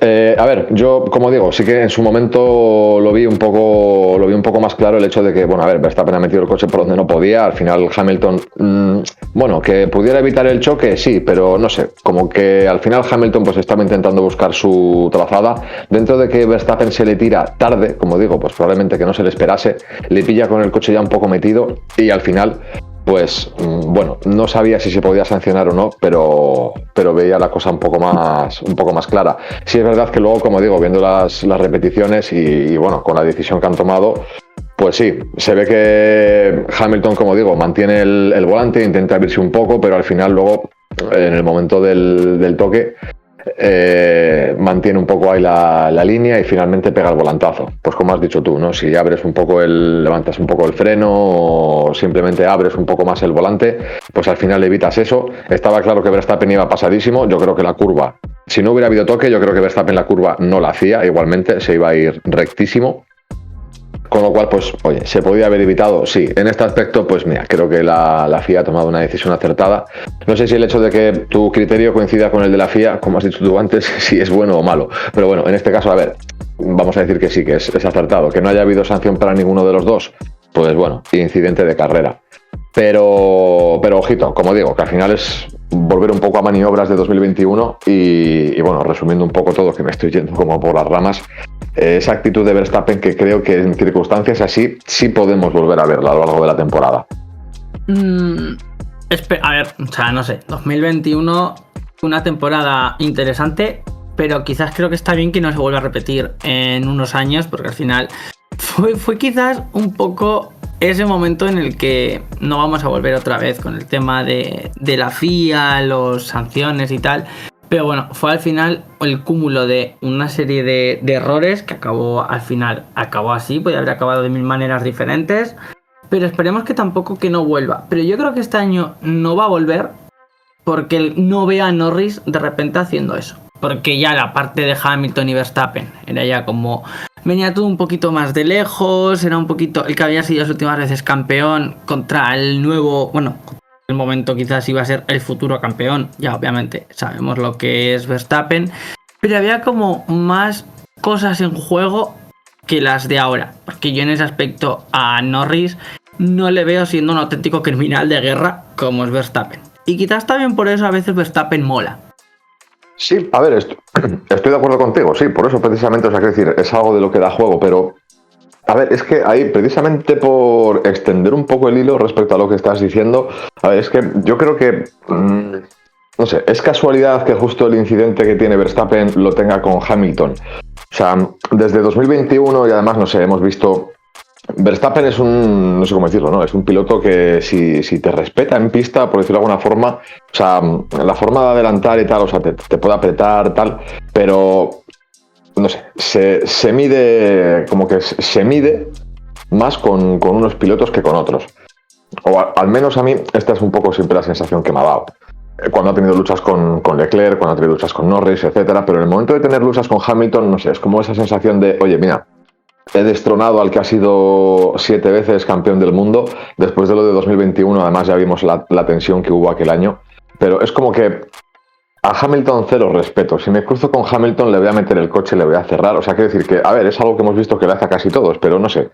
Speaker 1: A ver, yo, como digo, sí que en su momento lo vi un poco más claro el hecho de que, bueno, a ver, Verstappen ha metido el coche por donde no podía. Al final Hamilton, bueno, que pudiera evitar el choque, sí, pero no sé, como que al final Hamilton pues estaba intentando buscar su trazada. Dentro de que Verstappen se le tira tarde, como digo, pues probablemente que no se le esperase, le pilla con el coche ya un poco metido y al final, pues bueno, no sabía si se podía sancionar o no, pero veía la cosa un poco más clara. Sí es verdad que luego, como digo, viendo las repeticiones y bueno, con la decisión que han tomado, pues sí, se ve que Hamilton, como digo, mantiene el volante, intenta abrirse un poco, pero al final luego, en el momento del toque, mantiene un poco ahí la línea y finalmente pega el volantazo. Pues como has dicho tú, ¿no? Si abres un poco levantas un poco el freno o simplemente abres un poco más el volante, pues al final evitas eso. Estaba claro que Verstappen iba pasadísimo. Yo creo que la curva, si no hubiera habido toque, yo creo que Verstappen la curva no la hacía, igualmente se iba a ir rectísimo. Con lo cual, pues, oye, ¿se podía haber evitado? Sí. En este aspecto, pues mira, creo que la FIA ha tomado una decisión acertada. No sé si el hecho de que tu criterio coincida con el de la FIA, como has dicho tú antes, si es bueno o malo. Pero bueno, en este caso, a ver, vamos a decir que sí, que es acertado. Que no haya habido sanción para ninguno de los dos, pues bueno, incidente de carrera. Pero ojito, como digo, que al final es volver un poco a maniobras de 2021 y bueno, resumiendo un poco todo, que me estoy yendo como por las ramas, esa actitud de Verstappen que creo que en circunstancias así sí podemos volver a verla a lo largo de la temporada.
Speaker 3: A ver, o sea, no sé, 2021, una temporada interesante, pero quizás creo que está bien que no se vuelva a repetir en unos años, porque al final fue quizás un poco ese momento en el que no vamos a volver otra vez con el tema de la FIA, los sanciones y tal. Pero bueno, fue al final el cúmulo de una serie de errores que acabó así, podría haber acabado de mil maneras diferentes. Pero esperemos que tampoco que no vuelva. Pero yo creo que este año no va a volver porque no veo a Norris de repente haciendo eso. Porque ya la parte de Hamilton y Verstappen era ya como... venía todo un poquito más de lejos, era un poquito el que había sido las últimas veces campeón contra el nuevo... bueno, el momento quizás iba a ser el futuro campeón. Ya obviamente sabemos lo que es Verstappen. Pero había como más cosas en juego que las de ahora. Porque yo en ese aspecto a Norris no le veo siendo un auténtico criminal de guerra como es Verstappen. Y quizás también por eso a veces Verstappen mola.
Speaker 1: Sí, a ver, estoy de acuerdo contigo, sí, por eso precisamente, o sea, quiero decir, es algo de lo que da juego, pero, a ver, es que ahí, precisamente por extender un poco el hilo respecto a lo que estás diciendo, a ver, es que yo creo que, no sé, es casualidad que justo el incidente que tiene Verstappen lo tenga con Hamilton. O sea, desde 2021 y además, no sé, hemos visto... Verstappen es no sé cómo decirlo, ¿no? Es un piloto que si te respeta en pista, por decirlo de alguna forma, o sea, la forma de adelantar y tal, o sea, te puede apretar, tal, pero, no sé, se mide, como que se mide más con unos pilotos que con otros. O al menos a mí, esta es un poco siempre la sensación que me ha dado. Cuando ha tenido luchas con Leclerc, cuando ha tenido luchas con Norris, etcétera, pero en el momento de tener luchas con Hamilton, no sé, es como esa sensación de, oye, mira, he destronado al que ha sido 7 veces campeón del mundo. Después de lo de 2021, además ya vimos la tensión que hubo aquel año. Pero es como que a Hamilton cero respeto. Si me cruzo con Hamilton le voy a meter el coche, le voy a cerrar. O sea, quiero decir que, a ver, es algo que hemos visto que le hace a casi todos, pero no sé.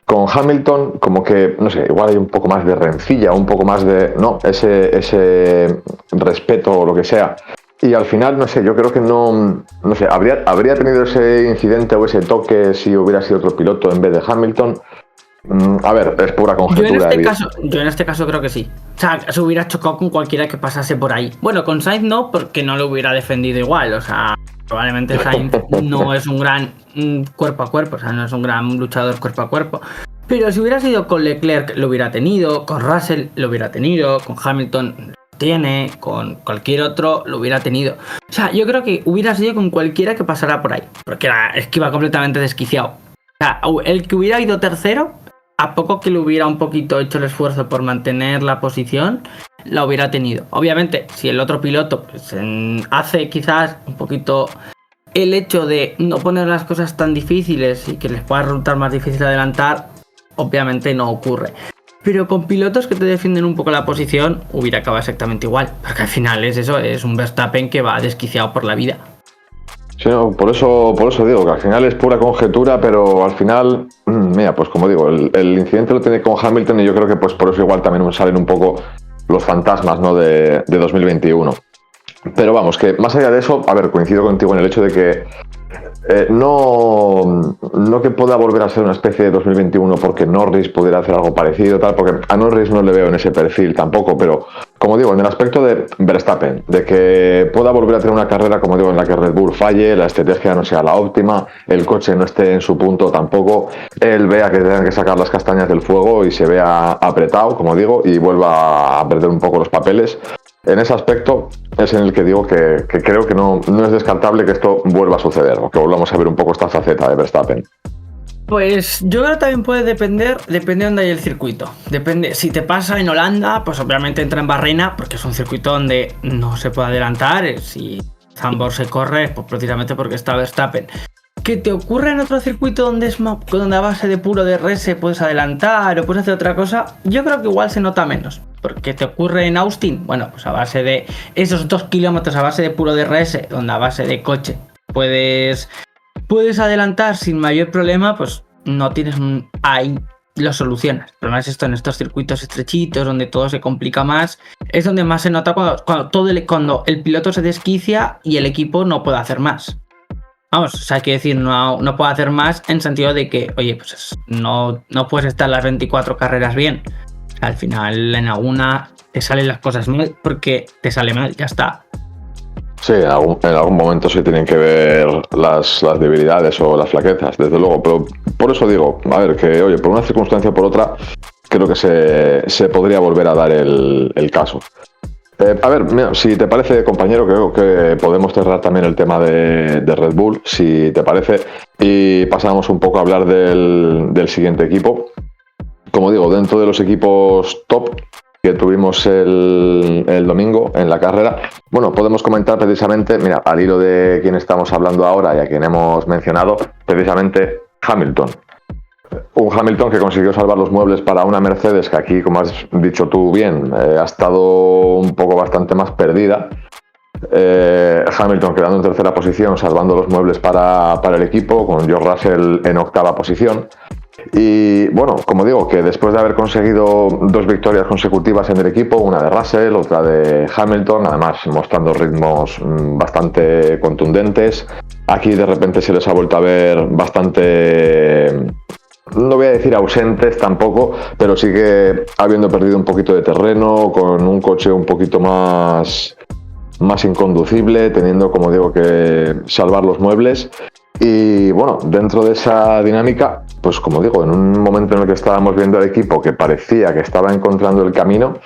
Speaker 1: Con Hamilton, como que, no sé, igual hay un poco más de rencilla, un poco más de, no, ese respeto o lo que sea. Y al final, no sé, yo creo que no sé, habría tenido ese incidente o ese toque si hubiera sido otro piloto en vez de Hamilton. A ver, es pura conjetura.
Speaker 3: Yo en este caso creo que sí. O sea, se hubiera chocado con cualquiera que pasase por ahí. Bueno, con Sainz no, porque no lo hubiera defendido igual. O sea, probablemente Sainz no es un gran cuerpo a cuerpo, o sea, no es un gran luchador cuerpo a cuerpo. Pero si hubiera sido con Leclerc, lo hubiera tenido, con Russell lo hubiera tenido, con Hamilton lo tiene, con cualquier otro lo hubiera tenido. O sea, yo creo que hubiera sido con cualquiera que pasara por ahí, porque es que iba completamente desquiciado. O sea, el que hubiera ido tercero, a poco que le hubiera un poquito hecho el esfuerzo por mantener la posición, la hubiera tenido. Obviamente, si el otro piloto pues, hace quizás un poquito el hecho de no poner las cosas tan difíciles y que les pueda resultar más difícil adelantar, obviamente no ocurre. Pero con pilotos que te defienden un poco la posición, hubiera acabado exactamente igual. Porque al final es eso, es un Verstappen que va desquiciado por la vida.
Speaker 1: Sí, no, por eso digo que al final es pura conjetura, pero al final, mira, pues como digo, el incidente lo tiene con Hamilton y yo creo que pues por eso igual también salen un poco los fantasmas, ¿no? de 2021. Pero vamos, que más allá de eso, a ver, coincido contigo en el hecho de que no que pueda volver a ser una especie de 2021 porque Norris pudiera hacer algo parecido, tal, porque a Norris no le veo en ese perfil tampoco, pero como digo, en el aspecto de Verstappen, de que pueda volver a tener una carrera, como digo, en la que Red Bull falle, la estrategia no sea la óptima, el coche no esté en su punto tampoco, él vea que tengan que sacar las castañas del fuego y se vea apretado, como digo, y vuelva a perder un poco los papeles. En ese aspecto es en el que digo que creo que no es descartable que esto vuelva a suceder, o que volvamos a ver un poco esta faceta de Verstappen.
Speaker 3: Pues yo creo que también puede depende de dónde hay el circuito. Depende, si te pasa en Holanda, pues obviamente entra en Barrena, porque es un circuito donde no se puede adelantar. Si Zandvoort se corre, pues precisamente porque está Verstappen. ¿Qué te ocurre en otro circuito donde a base de puro DRS puedes adelantar o puedes hacer otra cosa? Yo creo que igual se nota menos. Porque te ocurre en Austin, bueno, pues a base de esos 2 kilómetros a base de puro DRS, donde a base de coche puedes adelantar sin mayor problema, pues no tienes ahí lo solucionas. El problema es esto en estos circuitos estrechitos donde todo se complica más, es donde más se nota cuando el piloto se desquicia y el equipo no puede hacer más. Vamos, o sea, hay que decir, no puede hacer más en sentido de que, oye, pues no puedes estar las 24 carreras bien. O sea, al final en alguna te salen las cosas mal porque te sale mal, ya está.
Speaker 1: Sí, en algún momento se tienen que ver las debilidades o las flaquezas, desde luego, pero por eso digo, a ver, que oye, por una circunstancia o por otra, creo que se podría volver a dar el caso. A ver, mira, si te parece, compañero, creo que podemos cerrar también el tema de Red Bull, si te parece, y pasamos un poco a hablar del siguiente equipo. Como digo, dentro de los equipos top que tuvimos el domingo en la carrera, bueno, podemos comentar precisamente, mira, al hilo de quien estamos hablando ahora y a quien hemos mencionado, precisamente Hamilton. Un Hamilton que consiguió salvar los muebles para una Mercedes que aquí, como has dicho tú bien, ha estado un poco bastante más perdida. Hamilton quedando en tercera posición, salvando los muebles para el equipo, con George Russell en octava posición. Y bueno, como digo, que después de haber conseguido 2 victorias consecutivas en el equipo, una de Russell, otra de Hamilton, además mostrando ritmos bastante contundentes, aquí de repente se les ha vuelto a ver bastante, no voy a decir ausentes tampoco, pero sí que habiendo perdido un poquito de terreno, con un coche un poquito más inconducible, teniendo, como digo, que salvar los muebles. Y bueno, dentro de esa dinámica, pues como digo, en un momento en el que estábamos viendo al equipo que parecía que estaba encontrando el camino,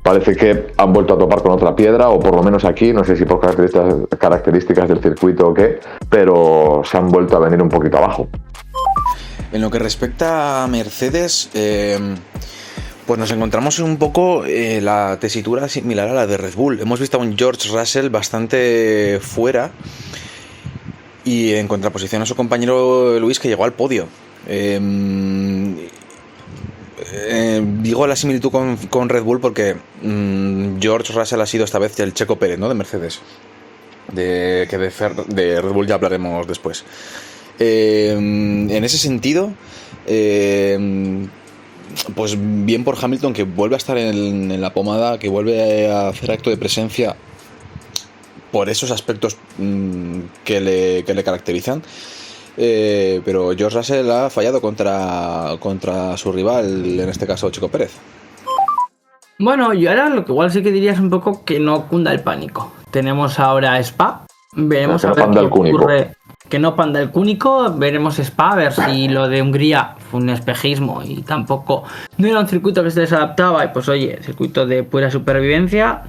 Speaker 1: parece que han vuelto a topar con otra piedra, o por lo menos aquí, no sé si por características del circuito o qué, pero se han vuelto a venir un poquito abajo.
Speaker 2: En lo que respecta a Mercedes, pues nos encontramos un poco la tesitura similar a la de Red Bull. Hemos visto a un George Russell bastante fuera y en contraposición a su compañero Luis, que llegó al podio. Digo la similitud con Red Bull porque George Russell ha sido esta vez el Checo Pérez, ¿no? De Mercedes. De Red Bull ya hablaremos después. En ese sentido, pues bien por Hamilton, que vuelve a estar en la pomada, que vuelve a hacer acto de presencia por esos aspectos que le caracterizan. Pero George Russell ha fallado contra su rival, en este caso Checo Pérez.
Speaker 3: Bueno, yo ahora lo que igual sí que diría es un poco que no cunda el pánico. Tenemos ahora Spa, veremos a ver qué ocurre. Que no panda el cúnico, veremos Spa, a ver si lo de Hungría fue un espejismo y tampoco no era un circuito que se desadaptaba y pues oye, circuito de pura supervivencia,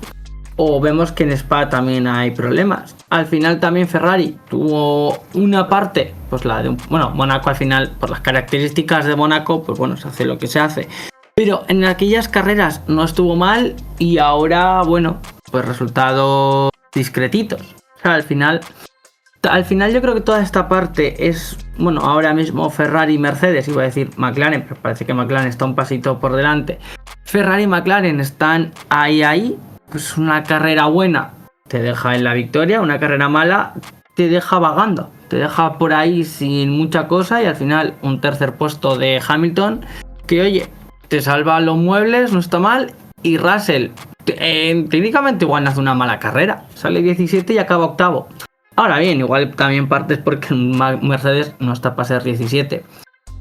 Speaker 3: o vemos que en Spa también hay problemas. Al final también Ferrari tuvo una parte, pues la de Mónaco al final, por las características de Mónaco, pues bueno, se hace lo que se hace. Pero en aquellas carreras no estuvo mal y ahora, bueno, pues resultados discretitos. O sea, al final yo creo que toda esta parte es, bueno, ahora mismo Ferrari y Mercedes, iba a decir McLaren, pero parece que McLaren está un pasito por delante. Ferrari y McLaren están ahí, pues una carrera buena te deja en la victoria, una carrera mala te deja vagando, te deja por ahí sin mucha cosa y al final un tercer puesto de Hamilton que, oye, te salva los muebles, no está mal, y Russell técnicamente igual no hace una mala carrera, sale 17 y acaba octavo. Ahora bien, igual también partes porque Mercedes no está para ser 17.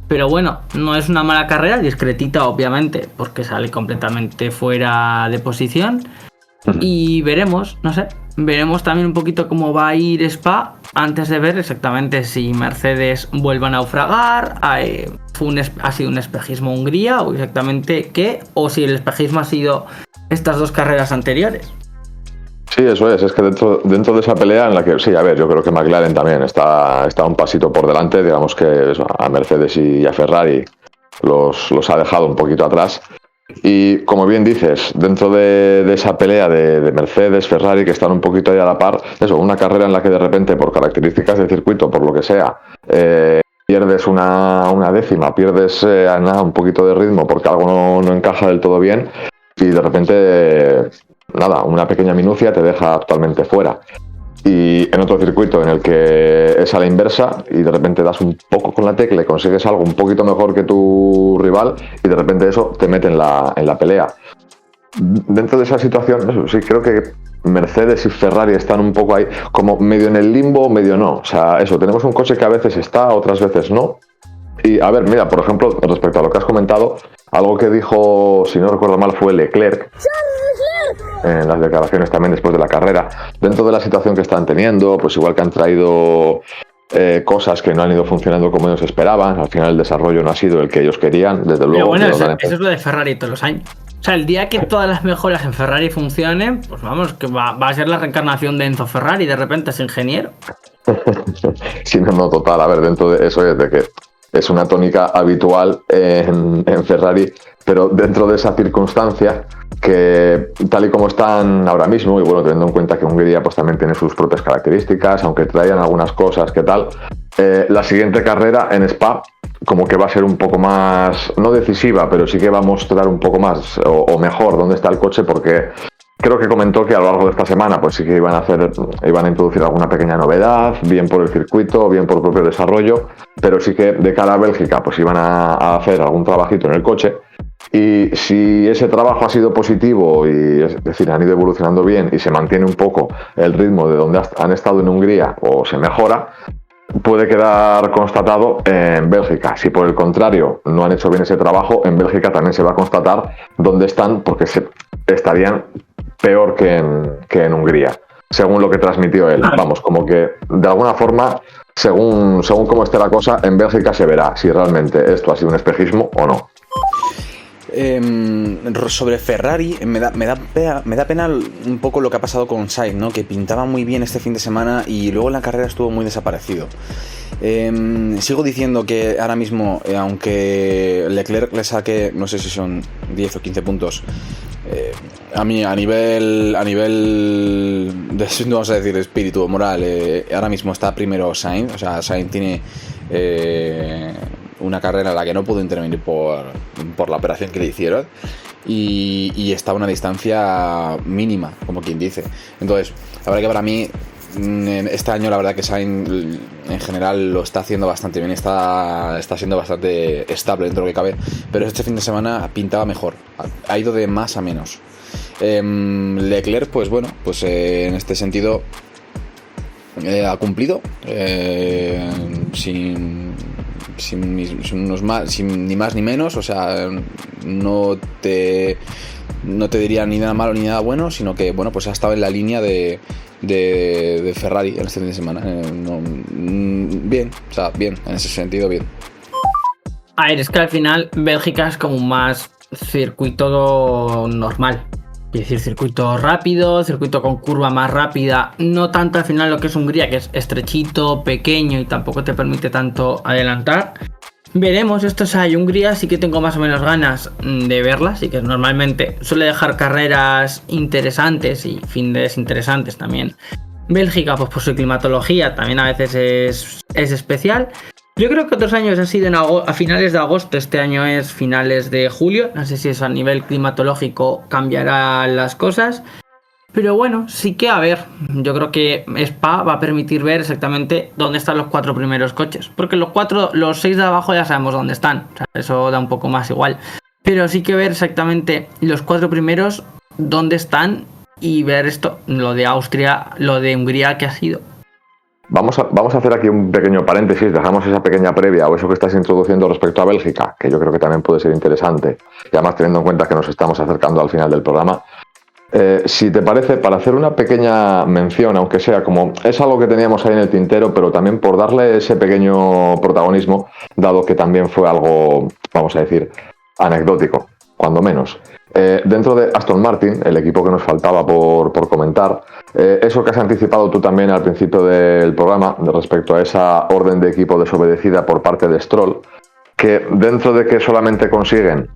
Speaker 3: Pero bueno, no es una mala carrera, discretita obviamente, porque sale completamente fuera de posición. Y veremos, no sé, veremos también un poquito cómo va a ir Spa antes de ver exactamente si Mercedes vuelve a naufragar, ha sido un espejismo Hungría o exactamente qué, o si el espejismo ha sido estas dos carreras anteriores.
Speaker 1: Sí, eso es que dentro de esa pelea en la que, sí, a ver, yo creo que McLaren también está un pasito por delante, digamos que eso, a Mercedes y a Ferrari los ha dejado un poquito atrás. Y como bien dices, dentro de esa pelea de Mercedes, Ferrari, que están un poquito ahí a la par, eso, una carrera en la que de repente, por características del circuito, por lo que sea, pierdes una décima, pierdes un poquito de ritmo porque algo no encaja del todo bien y de repente... nada, una pequeña minucia te deja totalmente fuera. Y en otro circuito en el que es a la inversa y de repente das un poco con la tecla y consigues algo un poquito mejor que tu rival y de repente eso te mete en la pelea. Dentro de esa situación, eso, sí, creo que Mercedes y Ferrari están un poco ahí, como medio en el limbo, medio no. O sea, eso, tenemos un coche que a veces está, otras veces no. Y a ver, mira, por ejemplo, respecto a lo que has comentado, algo que dijo, si no recuerdo mal, fue Leclerc en las declaraciones también después de la carrera, dentro de la situación que están teniendo, pues igual que han traído cosas que no han ido funcionando como ellos esperaban, al final el desarrollo no ha sido el que ellos querían, desde luego.
Speaker 3: Pero bueno, eso es lo de Ferrari todos los años. O sea, el día que todas las mejoras en Ferrari funcionen, pues vamos, que va a ser la reencarnación de Enzo Ferrari, de repente es ingeniero.
Speaker 1: Sí, no, total, a ver, dentro de eso es de que es una tónica habitual en Ferrari, pero dentro de esa circunstancia que tal y como están ahora mismo, y bueno, teniendo en cuenta que Hungría pues también tiene sus propias características, aunque traigan algunas cosas que tal, la siguiente carrera en Spa como que va a ser un poco más, no decisiva, pero sí que va a mostrar un poco más o mejor dónde está el coche, porque creo que comentó que a lo largo de esta semana pues sí que iban a introducir alguna pequeña novedad, bien por el circuito, bien por el propio desarrollo, pero sí que de cara a Bélgica pues iban a hacer algún trabajito en el coche. Y si ese trabajo ha sido positivo y es decir, han ido evolucionando bien y se mantiene un poco el ritmo de donde han estado en Hungría o se mejora, puede quedar constatado en Bélgica. Si por el contrario no han hecho bien ese trabajo, en Bélgica también se va a constatar dónde están, porque estarían peor que en Hungría, según lo que transmitió él. Vamos, como que de alguna forma, según cómo esté la cosa, en Bélgica se verá si realmente esto ha sido un espejismo o no.
Speaker 2: Sobre Ferrari me da pena un poco lo que ha pasado con Sainz, ¿no? Que pintaba muy bien este fin de semana y luego en la carrera estuvo muy desaparecido. Sigo diciendo que ahora mismo, aunque Leclerc le saque, no sé si son 10 o 15 puntos, a mí a nivel de, vamos a decir, espíritu o moral, ahora mismo está primero Sainz. O sea, Sainz tiene una carrera en la que no pudo intervenir por la operación que le hicieron y estaba a una distancia mínima, como quien dice. Entonces, la verdad que para mí este año la verdad que Sainz en general lo está haciendo bastante bien, está siendo bastante estable dentro de lo que cabe, pero este fin de semana pintaba mejor, ha ido de más a menos. Leclerc, pues bueno, pues en este sentido ha cumplido sin ni más ni menos, o sea, no te diría ni nada malo ni nada bueno, sino que bueno, pues ha estado en la línea de Ferrari en este fin de semana. Bien, o sea, bien, en ese sentido, bien.
Speaker 3: A ver, es que al final Bélgica es como más circuito normal. Es decir, circuito rápido, circuito con curva más rápida. No tanto al final lo que es Hungría, que es estrechito, pequeño y tampoco te permite tanto adelantar. Veremos, Hungría sí que tengo más o menos ganas de verla, así que normalmente suele dejar carreras interesantes y fines interesantes también. Bélgica, pues por su climatología, también a veces es especial. Yo creo que otros años ha sido a finales de agosto, este año es finales de julio. No sé si eso a nivel climatológico cambiará las cosas. Pero bueno, sí que a ver, yo creo que Spa va a permitir ver exactamente dónde están los 4 primeros coches. Porque los 6 de abajo ya sabemos dónde están. O sea, eso da un poco más igual. Pero sí que ver exactamente los 4 primeros dónde están y ver esto, lo de Austria, lo de Hungría que ha sido.
Speaker 1: Vamos a hacer aquí un pequeño paréntesis, dejamos esa pequeña previa o eso que estás introduciendo respecto a Bélgica, que yo creo que también puede ser interesante, y además teniendo en cuenta que nos estamos acercando al final del programa. Si te parece, para hacer una pequeña mención, aunque sea como es algo que teníamos ahí en el tintero, pero también por darle ese pequeño protagonismo, dado que también fue algo, vamos a decir, anecdótico, cuando menos. Dentro de Aston Martin, el equipo que nos faltaba por comentar, eso que has anticipado tú también al principio del programa, respecto a esa orden de equipo desobedecida por parte de Stroll, que dentro de que solamente consiguen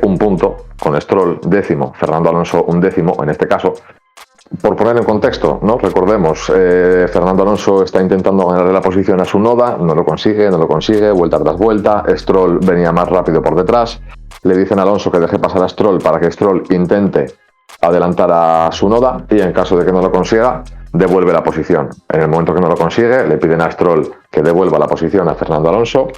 Speaker 1: un punto, con Stroll décimo, Fernando Alonso un décimo en este caso, por poner en contexto, ¿no? Recordemos, Fernando Alonso está intentando ganarle la posición a su Noda, no lo consigue, vuelta tras vuelta, Stroll venía más rápido por detrás, le dicen a Alonso que deje pasar a Stroll para que Stroll intente adelantar a su Noda y en caso de que no lo consiga, devuelve la posición. En el momento que no lo consigue, le piden a Stroll que devuelva la posición a Fernando Alonso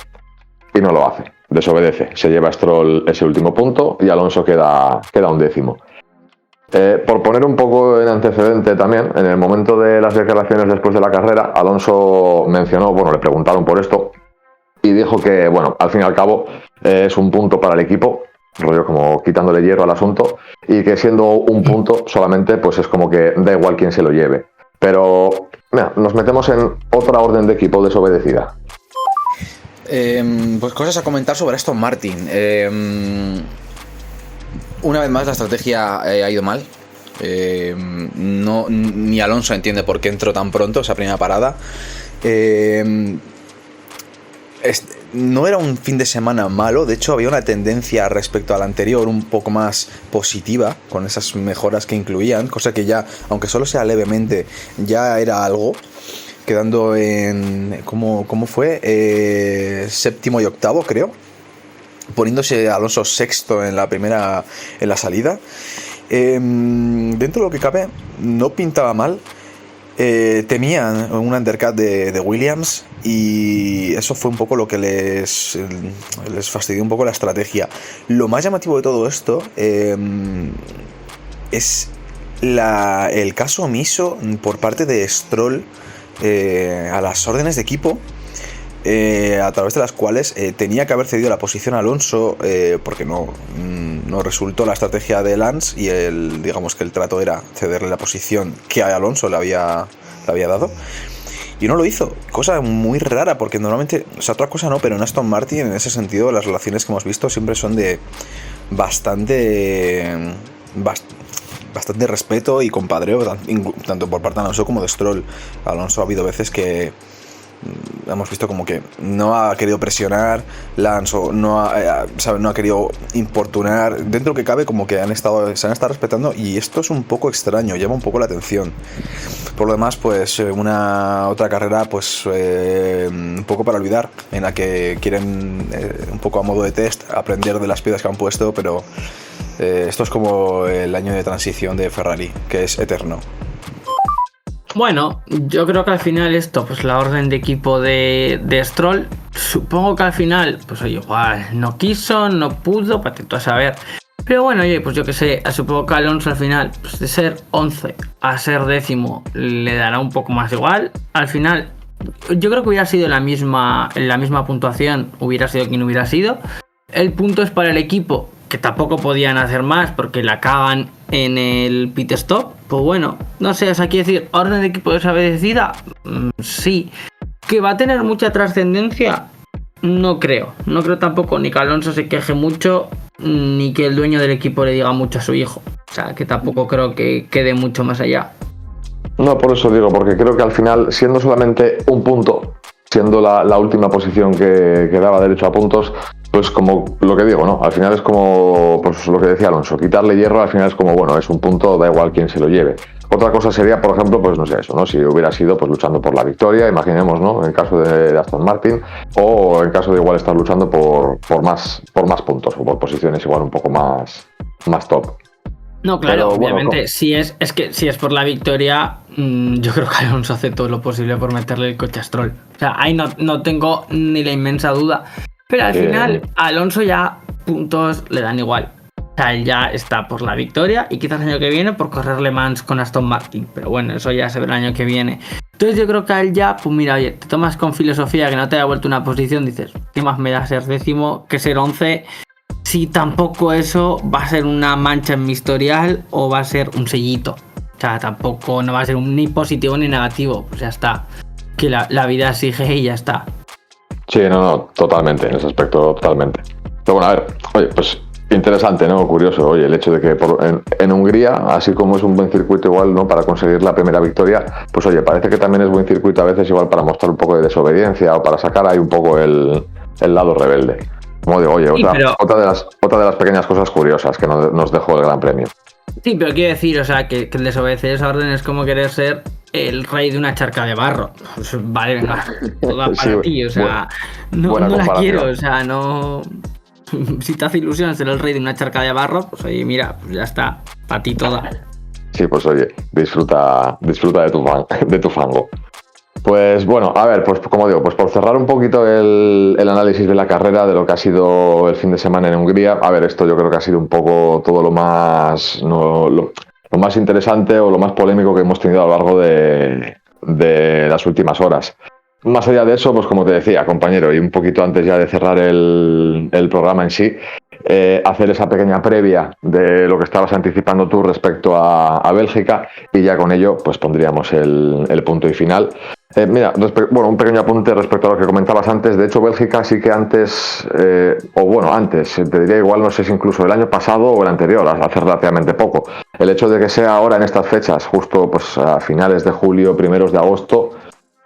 Speaker 1: y no lo hace, desobedece, se lleva a Stroll ese último punto y Alonso queda un décimo. Por poner un poco en antecedente también, en el momento de las declaraciones después de la carrera, Alonso mencionó, le preguntaron por esto y dijo que, al fin y al cabo es un punto para el equipo, rollo como quitándole hierro al asunto, y que siendo un punto solamente, pues es como que da igual quién se lo lleve. Pero nos metemos en otra orden de equipo desobedecida.
Speaker 2: Pues cosas a comentar sobre Aston Martin. Una vez más la estrategia ha ido mal. Ni Alonso entiende por qué entró tan pronto esa primera parada. No era un fin de semana malo, de hecho había una tendencia respecto al anterior un poco más positiva, con esas mejoras que incluían, cosa que ya, aunque solo sea levemente, ya era algo, quedando en, ¿cómo fue? Séptimo y octavo, creo, poniéndose Alonso sexto en la salida. Dentro de lo que cabe, no pintaba mal. Temían un undercut de Williams y eso fue un poco lo que les fastidió un poco la estrategia. Lo más llamativo de todo esto es el caso omiso por parte de Stroll a las órdenes de equipo, a través de las cuales tenía que haber cedido la posición a Alonso, porque no resultó la estrategia de Lance y digamos que el trato era cederle la posición que a Alonso le había dado, y no lo hizo, cosa muy rara porque normalmente, o sea, otra cosa no, pero en Aston Martin en ese sentido las relaciones que hemos visto siempre son de bastante respeto y compadreo, tanto por parte de Alonso como de Stroll. Alonso ha habido veces que
Speaker 4: hemos visto como que no ha querido presionar Lance o no ha querido importunar. Dentro de lo que cabe, como que se han estado respetando, y esto es un poco extraño, llama un poco la atención. Por lo demás, pues una otra carrera pues un poco para olvidar, en la que quieren un poco a modo de test aprender de las piedras que han puesto, pero esto es como el año de transición de Ferrari, que es eterno.
Speaker 3: Bueno, yo creo que al final esto, pues la orden de equipo de Stroll, supongo que al final, pues oye, igual no quiso, no pudo, para saber. Pero bueno, oye, pues yo que sé, supongo que Alonso al final, pues de ser 11 a ser 10º, le dará un poco más igual. Al final, yo creo que hubiera sido la misma puntuación, hubiera sido quien hubiera sido. El punto es para el equipo, que tampoco podían hacer más porque la cagan en el pit stop. Pues bueno, no sé, o sea, quiero decir, orden de equipo desobedecida, sí. ¿Que va a tener mucha trascendencia? No creo tampoco ni que Alonso se queje mucho, ni que el dueño del equipo le diga mucho a su hijo. O sea, que tampoco creo que quede mucho más allá.
Speaker 1: No, por eso digo, porque creo que al final, siendo solamente un punto, siendo la última posición que daba derecho a puntos, pues como lo que digo, ¿no? Al final es como, pues lo que decía Alonso, quitarle hierro al final es como, bueno, es un punto, da igual quién se lo lleve. Otra cosa sería, por ejemplo, pues no sé, eso, ¿no? Si hubiera sido pues luchando por la victoria, imaginemos, ¿no? En el caso de Aston Martin, o en caso de igual estar luchando por más puntos, o por posiciones igual un poco más top.
Speaker 3: No, claro,
Speaker 1: pero,
Speaker 3: obviamente,
Speaker 1: bueno,
Speaker 3: si es por la victoria, yo creo que Alonso hace todo lo posible por meterle el coche a Stroll. O sea, ahí no tengo ni la inmensa duda. Pero al final, a Alonso ya puntos le dan igual. O sea, él ya está por la victoria y quizás el año que viene por correr Le Mans con Aston Martin. Pero bueno, eso ya se verá el año que viene. Entonces yo creo que a él ya, pues mira, oye, te tomas con filosofía que no te haya vuelto una posición, dices, ¿qué más me da ser 10º que ser 11? Si tampoco eso va a ser una mancha en mi historial o va a ser un sellito. O sea, tampoco no va a ser ni positivo ni negativo. Pues ya está. Que la vida exige y ya está.
Speaker 1: Sí, no, totalmente, en ese aspecto totalmente. Pero bueno, a ver, oye, pues interesante, ¿no? Curioso, oye, el hecho de que en Hungría, así como es un buen circuito igual, ¿no? Para conseguir la primera victoria, pues oye, parece que también es buen circuito a veces igual para mostrar un poco de desobediencia o para sacar ahí un poco el lado rebelde. Como digo, oye, sí, otra de las pequeñas cosas curiosas que nos dejó el Gran Premio.
Speaker 3: Sí, pero quiero decir, o sea, que el desobedecer esa orden es como querer ser el rey de una charca de barro. Pues, vale, venga, toda para sí, ti, o sea, no la quiero, o sea, no. Si te hace ilusión ser el rey de una charca de barro, pues oye, mira, pues ya está, para ti toda.
Speaker 1: Sí, pues oye, disfruta de tu fango. Pues bueno, a ver, pues como digo, pues por cerrar un poquito el análisis de la carrera, de lo que ha sido el fin de semana en Hungría, a ver, esto yo creo que ha sido un poco todo lo más interesante o lo más polémico que hemos tenido a lo largo de las últimas horas. Más allá de eso, pues como te decía, compañero, y un poquito antes ya de cerrar el programa en sí, hacer esa pequeña previa de lo que estabas anticipando tú respecto a Bélgica, y ya con ello pues pondríamos el punto y final. Mira, un pequeño apunte respecto a lo que comentabas antes. De hecho, Bélgica sí que antes, te diría igual, no sé si incluso el año pasado o el anterior, hace relativamente poco. El hecho de que sea ahora en estas fechas, justo pues a finales de julio, primeros de agosto,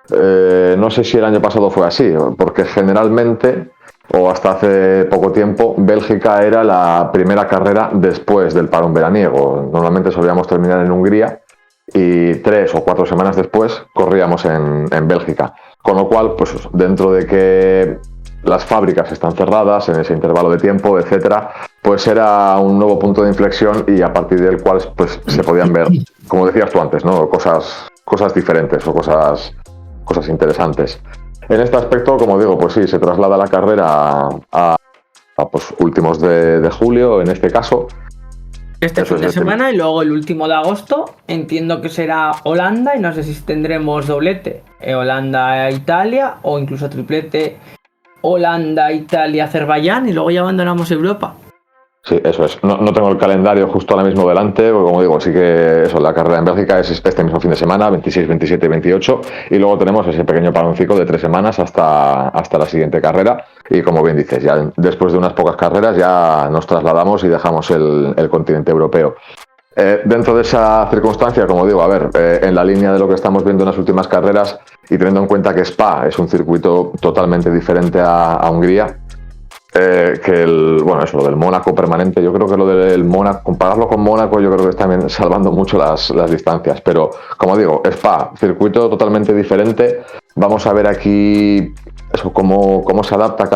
Speaker 1: no sé si el año pasado fue así, porque generalmente, o hasta hace poco tiempo, Bélgica era la primera carrera después del parón veraniego. Normalmente solíamos terminar en Hungría y 3 o 4 semanas después corríamos en Bélgica. Con lo cual, pues dentro de que las fábricas están cerradas en ese intervalo de tiempo, etcétera, pues era un nuevo punto de inflexión y a partir del cual pues se podían ver, como decías tú antes, ¿no? Cosas diferentes o cosas interesantes. En este aspecto, como digo, pues sí, se traslada la carrera a pues, últimos de julio, en este caso.
Speaker 3: Este fin de semana y luego el último de agosto entiendo que será Holanda y no sé si tendremos doblete Holanda-Italia o incluso triplete Holanda-Italia-Azerbaiyán y luego ya abandonamos Europa.
Speaker 1: Sí, eso es. No tengo el calendario justo ahora mismo delante, porque como digo, sí que eso, la carrera en Bélgica es este mismo fin de semana, 26, 27 y 28, y luego tenemos ese pequeño paroncito de 3 semanas hasta la siguiente carrera, y como bien dices, ya después de unas pocas carreras ya nos trasladamos y dejamos el continente europeo. Dentro de esa circunstancia, como digo, a ver, en la línea de lo que estamos viendo en las últimas carreras y teniendo en cuenta que Spa es un circuito totalmente diferente a Hungría, que lo del Mónaco permanente, yo creo que lo del Mónaco, compararlo con Mónaco, yo creo que está también salvando mucho las distancias, pero como digo, Spa, circuito totalmente diferente, vamos a ver aquí eso, cómo se adapta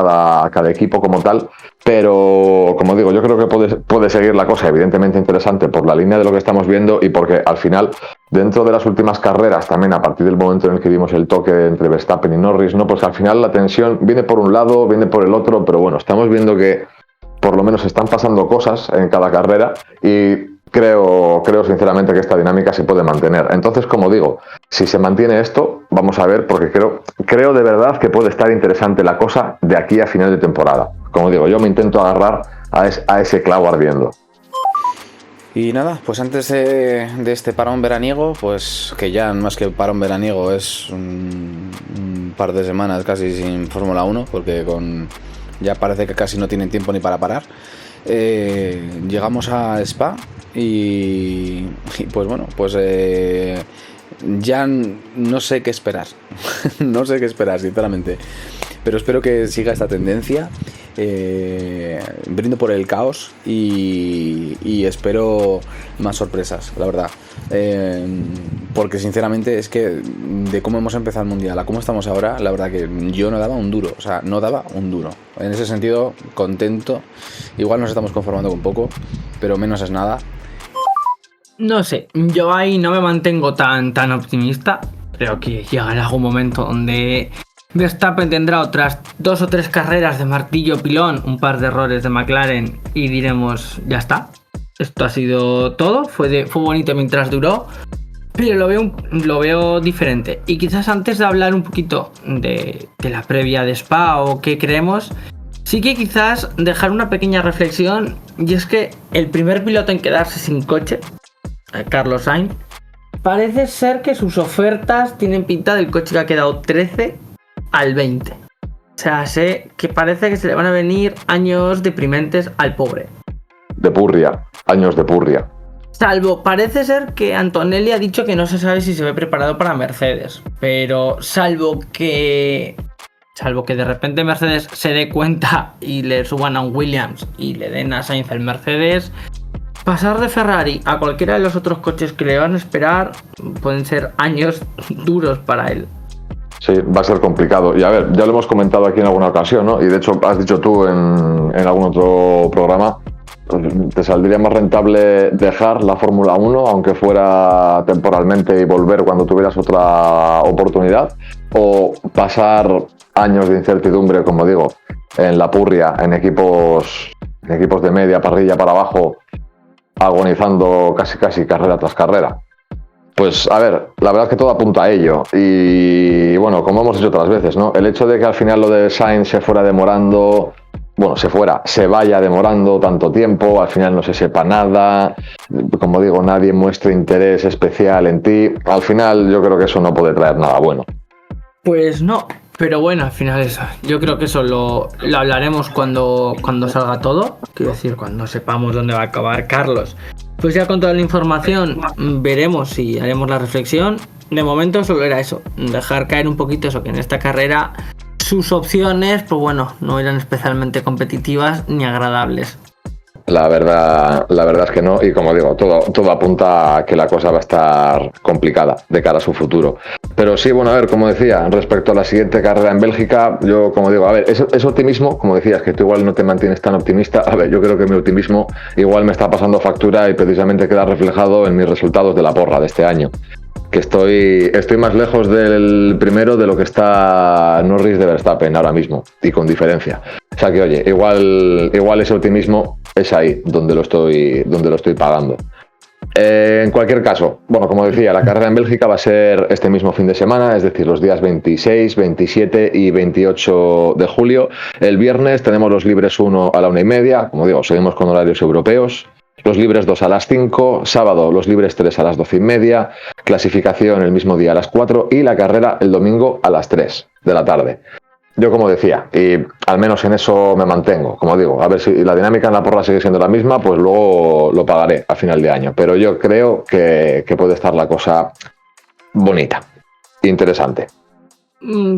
Speaker 1: cada equipo como tal, pero como digo, yo creo que puede seguir la cosa evidentemente interesante por la línea de lo que estamos viendo y porque al final, dentro de las últimas carreras, también a partir del momento en el que vimos el toque entre Verstappen y Norris, ¿no? Pues al final la tensión viene por un lado, viene por el otro, pero bueno, estamos viendo que por lo menos están pasando cosas en cada carrera y creo sinceramente que esta dinámica se puede mantener. Entonces, como digo, si se mantiene esto, vamos a ver, porque creo de verdad que puede estar interesante la cosa de aquí a final de temporada. Como digo, yo me intento agarrar a ese clavo ardiendo.
Speaker 2: Y nada, pues antes de este parón veraniego, pues que ya más que parón veraniego es un par de semanas casi sin Fórmula 1, porque ya parece que casi no tienen tiempo ni para parar. Llegamos a Spa y pues bueno, pues ya no sé qué esperar. No sé qué esperar, sinceramente. Pero espero que siga esta tendencia. Brindo por el caos y espero más sorpresas, la verdad. Porque sinceramente es que de cómo hemos empezado el mundial a cómo estamos ahora, la verdad que yo no daba un duro. O sea, no daba un duro. En ese sentido, contento. Igual nos estamos conformando con poco, pero menos es nada.
Speaker 3: No sé, yo ahí no me mantengo tan optimista. Creo que llegará algún momento donde Verstappen tendrá otras 2 o 3 carreras de martillo pilón, un par de errores de McLaren y diremos, ya está. Esto ha sido todo, fue bonito mientras duró, pero lo veo diferente. Y quizás antes de hablar un poquito de la previa de Spa o qué creemos, sí que quizás dejar una pequeña reflexión, y es que el primer piloto en quedarse sin coche, Carlos Sainz, parece ser que sus ofertas tienen pinta del coche que ha quedado 13 al 20. O sea, sé que parece que se le van a venir años deprimentes al pobre.
Speaker 1: De purria, años de purria.
Speaker 3: Salvo, parece ser que Antonelli ha dicho que no se sabe si se ve preparado para Mercedes. Pero salvo que de repente Mercedes se dé cuenta y le suban a un Williams y le den a Sainz el Mercedes, pasar de Ferrari a cualquiera de los otros coches que le van a esperar pueden ser años duros para él.
Speaker 1: Sí, va a ser complicado. Y a ver, ya lo hemos comentado aquí en alguna ocasión, ¿no? Y de hecho has dicho tú en algún otro programa, te saldría más rentable dejar la Fórmula 1, aunque fuera temporalmente, y volver cuando tuvieras otra oportunidad, o pasar años de incertidumbre, como digo, en la purria, en equipos de media, parrilla para abajo, agonizando casi carrera tras carrera. Pues a ver, la verdad es que todo apunta a ello y bueno, como hemos dicho otras veces, ¿no? El hecho de que al final lo de Sainz se vaya demorando tanto tiempo, al final no se sepa nada, como digo, nadie muestra interés especial en ti, al final yo creo que eso no puede traer nada bueno.
Speaker 3: Pues no, pero bueno, al final eso, yo creo que eso lo hablaremos cuando salga todo, quiero decir, cuando sepamos dónde va a acabar Carlos. Pues ya con toda la información veremos si haremos la reflexión. De momento solo era eso, dejar caer un poquito eso, que en esta carrera sus opciones, pues bueno, no eran especialmente competitivas ni agradables.
Speaker 1: La verdad es que no, y como digo, todo apunta a que la cosa va a estar complicada de cara a su futuro. Pero sí, bueno, a ver, como decía, respecto a la siguiente carrera en Bélgica, yo, como digo, a ver, ese optimismo, como decías, que tú igual no te mantienes tan optimista, a ver, yo creo que mi optimismo igual me está pasando factura y precisamente queda reflejado en mis resultados de la porra de este año. Que estoy más lejos del primero de lo que está Norris de Verstappen ahora mismo, y con diferencia. O sea que, oye, igual ese optimismo es ahí donde lo estoy pagando. En cualquier caso, bueno, como decía, la carrera en Bélgica va a ser este mismo fin de semana, es decir, los días 26, 27 y 28 de julio. El viernes tenemos los libres 1 a la 1:30, como digo, seguimos con horarios europeos. Los libres 2 a las 5, sábado los libres 3 a las 12:30, clasificación el mismo día a las 4 y la carrera el domingo a las 3 de la tarde. yo como decía, y al menos en eso me mantengo, como digo, a ver si la dinámica en la porra sigue siendo la misma, pues luego lo pagaré a final de año, pero yo creo que puede estar la cosa bonita, interesante.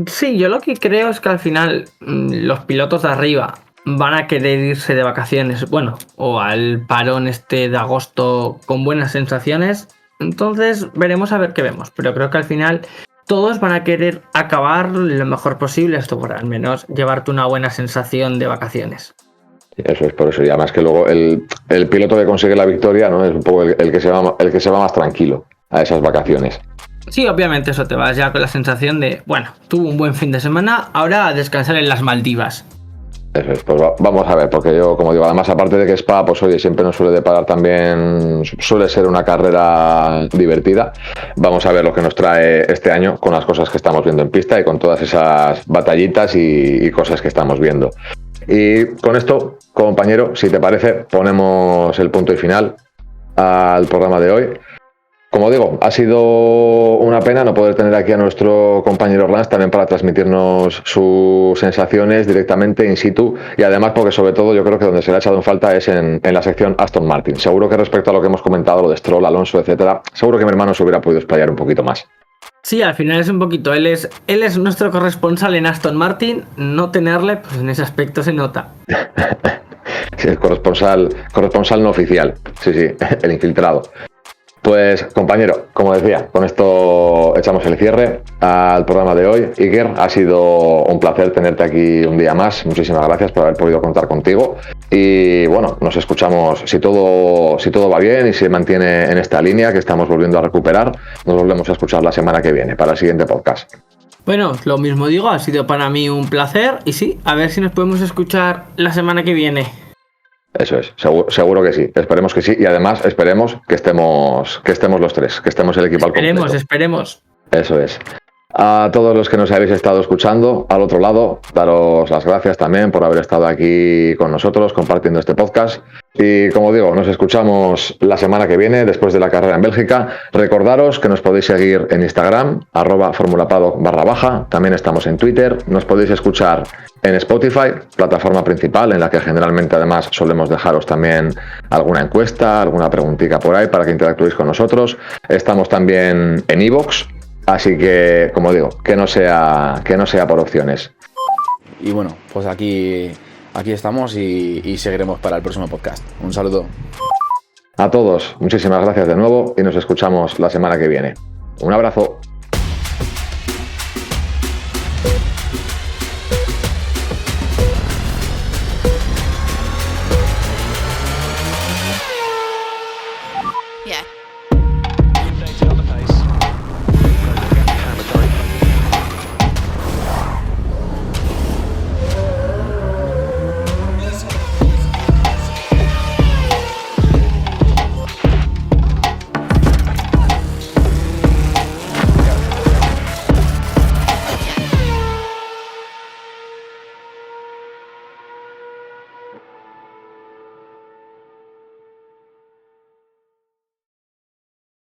Speaker 3: Sí, yo lo que creo es que al final los pilotos de arriba van a querer irse de vacaciones, bueno, o al parón este de agosto con buenas sensaciones, entonces veremos a ver qué vemos, pero creo que al final todos van a querer acabar lo mejor posible esto, por al menos llevarte una buena sensación de vacaciones.
Speaker 1: Eso es por eso, y además que luego el piloto que consigue la victoria, ¿no?, es un poco el que se va más tranquilo a esas vacaciones.
Speaker 3: Sí, obviamente eso te vas ya con la sensación de, bueno, tuvo un buen fin de semana, ahora a descansar en las Maldivas.
Speaker 1: Eso es, pues vamos a ver, porque yo, como digo, además aparte de que Spa, pues oye, siempre nos suele deparar también, suele ser una carrera divertida. Vamos a ver lo que nos trae este año con las cosas que estamos viendo en pista y con todas esas batallitas y cosas que estamos viendo. Y con esto, compañero, si te parece, ponemos el punto y final al programa de hoy. Como digo, ha sido una pena no poder tener aquí a nuestro compañero Lance también para transmitirnos sus sensaciones directamente in situ, y además porque sobre todo yo creo que donde se le ha echado en falta es en la sección Aston Martin. Seguro que respecto a lo que hemos comentado, lo de Stroll, Alonso, etcétera, seguro que mi hermano se hubiera podido explayar un poquito más.
Speaker 3: Sí, al final es un poquito, él es nuestro corresponsal en Aston Martin, no tenerle, pues en ese aspecto se nota.
Speaker 1: Sí, el corresponsal no oficial, sí, el infiltrado. Pues compañero, como decía, con esto echamos el cierre al programa de hoy. Iker, ha sido un placer tenerte aquí un día más. Muchísimas gracias por haber podido contar contigo. Y bueno, nos escuchamos, si todo va bien y se mantiene en esta línea que estamos volviendo a recuperar, nos volvemos a escuchar la semana que viene para el siguiente podcast.
Speaker 3: Bueno, lo mismo digo, ha sido para mí un placer y sí, a ver si nos podemos escuchar la semana que viene.
Speaker 1: Eso es, seguro que sí, esperemos que sí, y además esperemos que estemos los tres, que estemos el equipo al completo.
Speaker 3: Esperemos.
Speaker 1: Eso es. A todos los que nos habéis estado escuchando al otro lado, daros las gracias también por haber estado aquí con nosotros compartiendo este podcast. Y como digo, nos escuchamos la semana que viene después de la carrera en Bélgica. Recordaros que nos podéis seguir en Instagram, @formulapaddock_. También estamos en Twitter. Nos podéis escuchar en Spotify, plataforma principal en la que generalmente además solemos dejaros también alguna encuesta, alguna preguntita por ahí para que interactuéis con nosotros. Estamos también en iVoox. Así que, como digo, que no sea por opciones.
Speaker 2: Y bueno, pues aquí estamos y seguiremos para el próximo podcast. Un saludo.
Speaker 1: A todos, muchísimas gracias de nuevo y nos escuchamos la semana que viene. Un abrazo.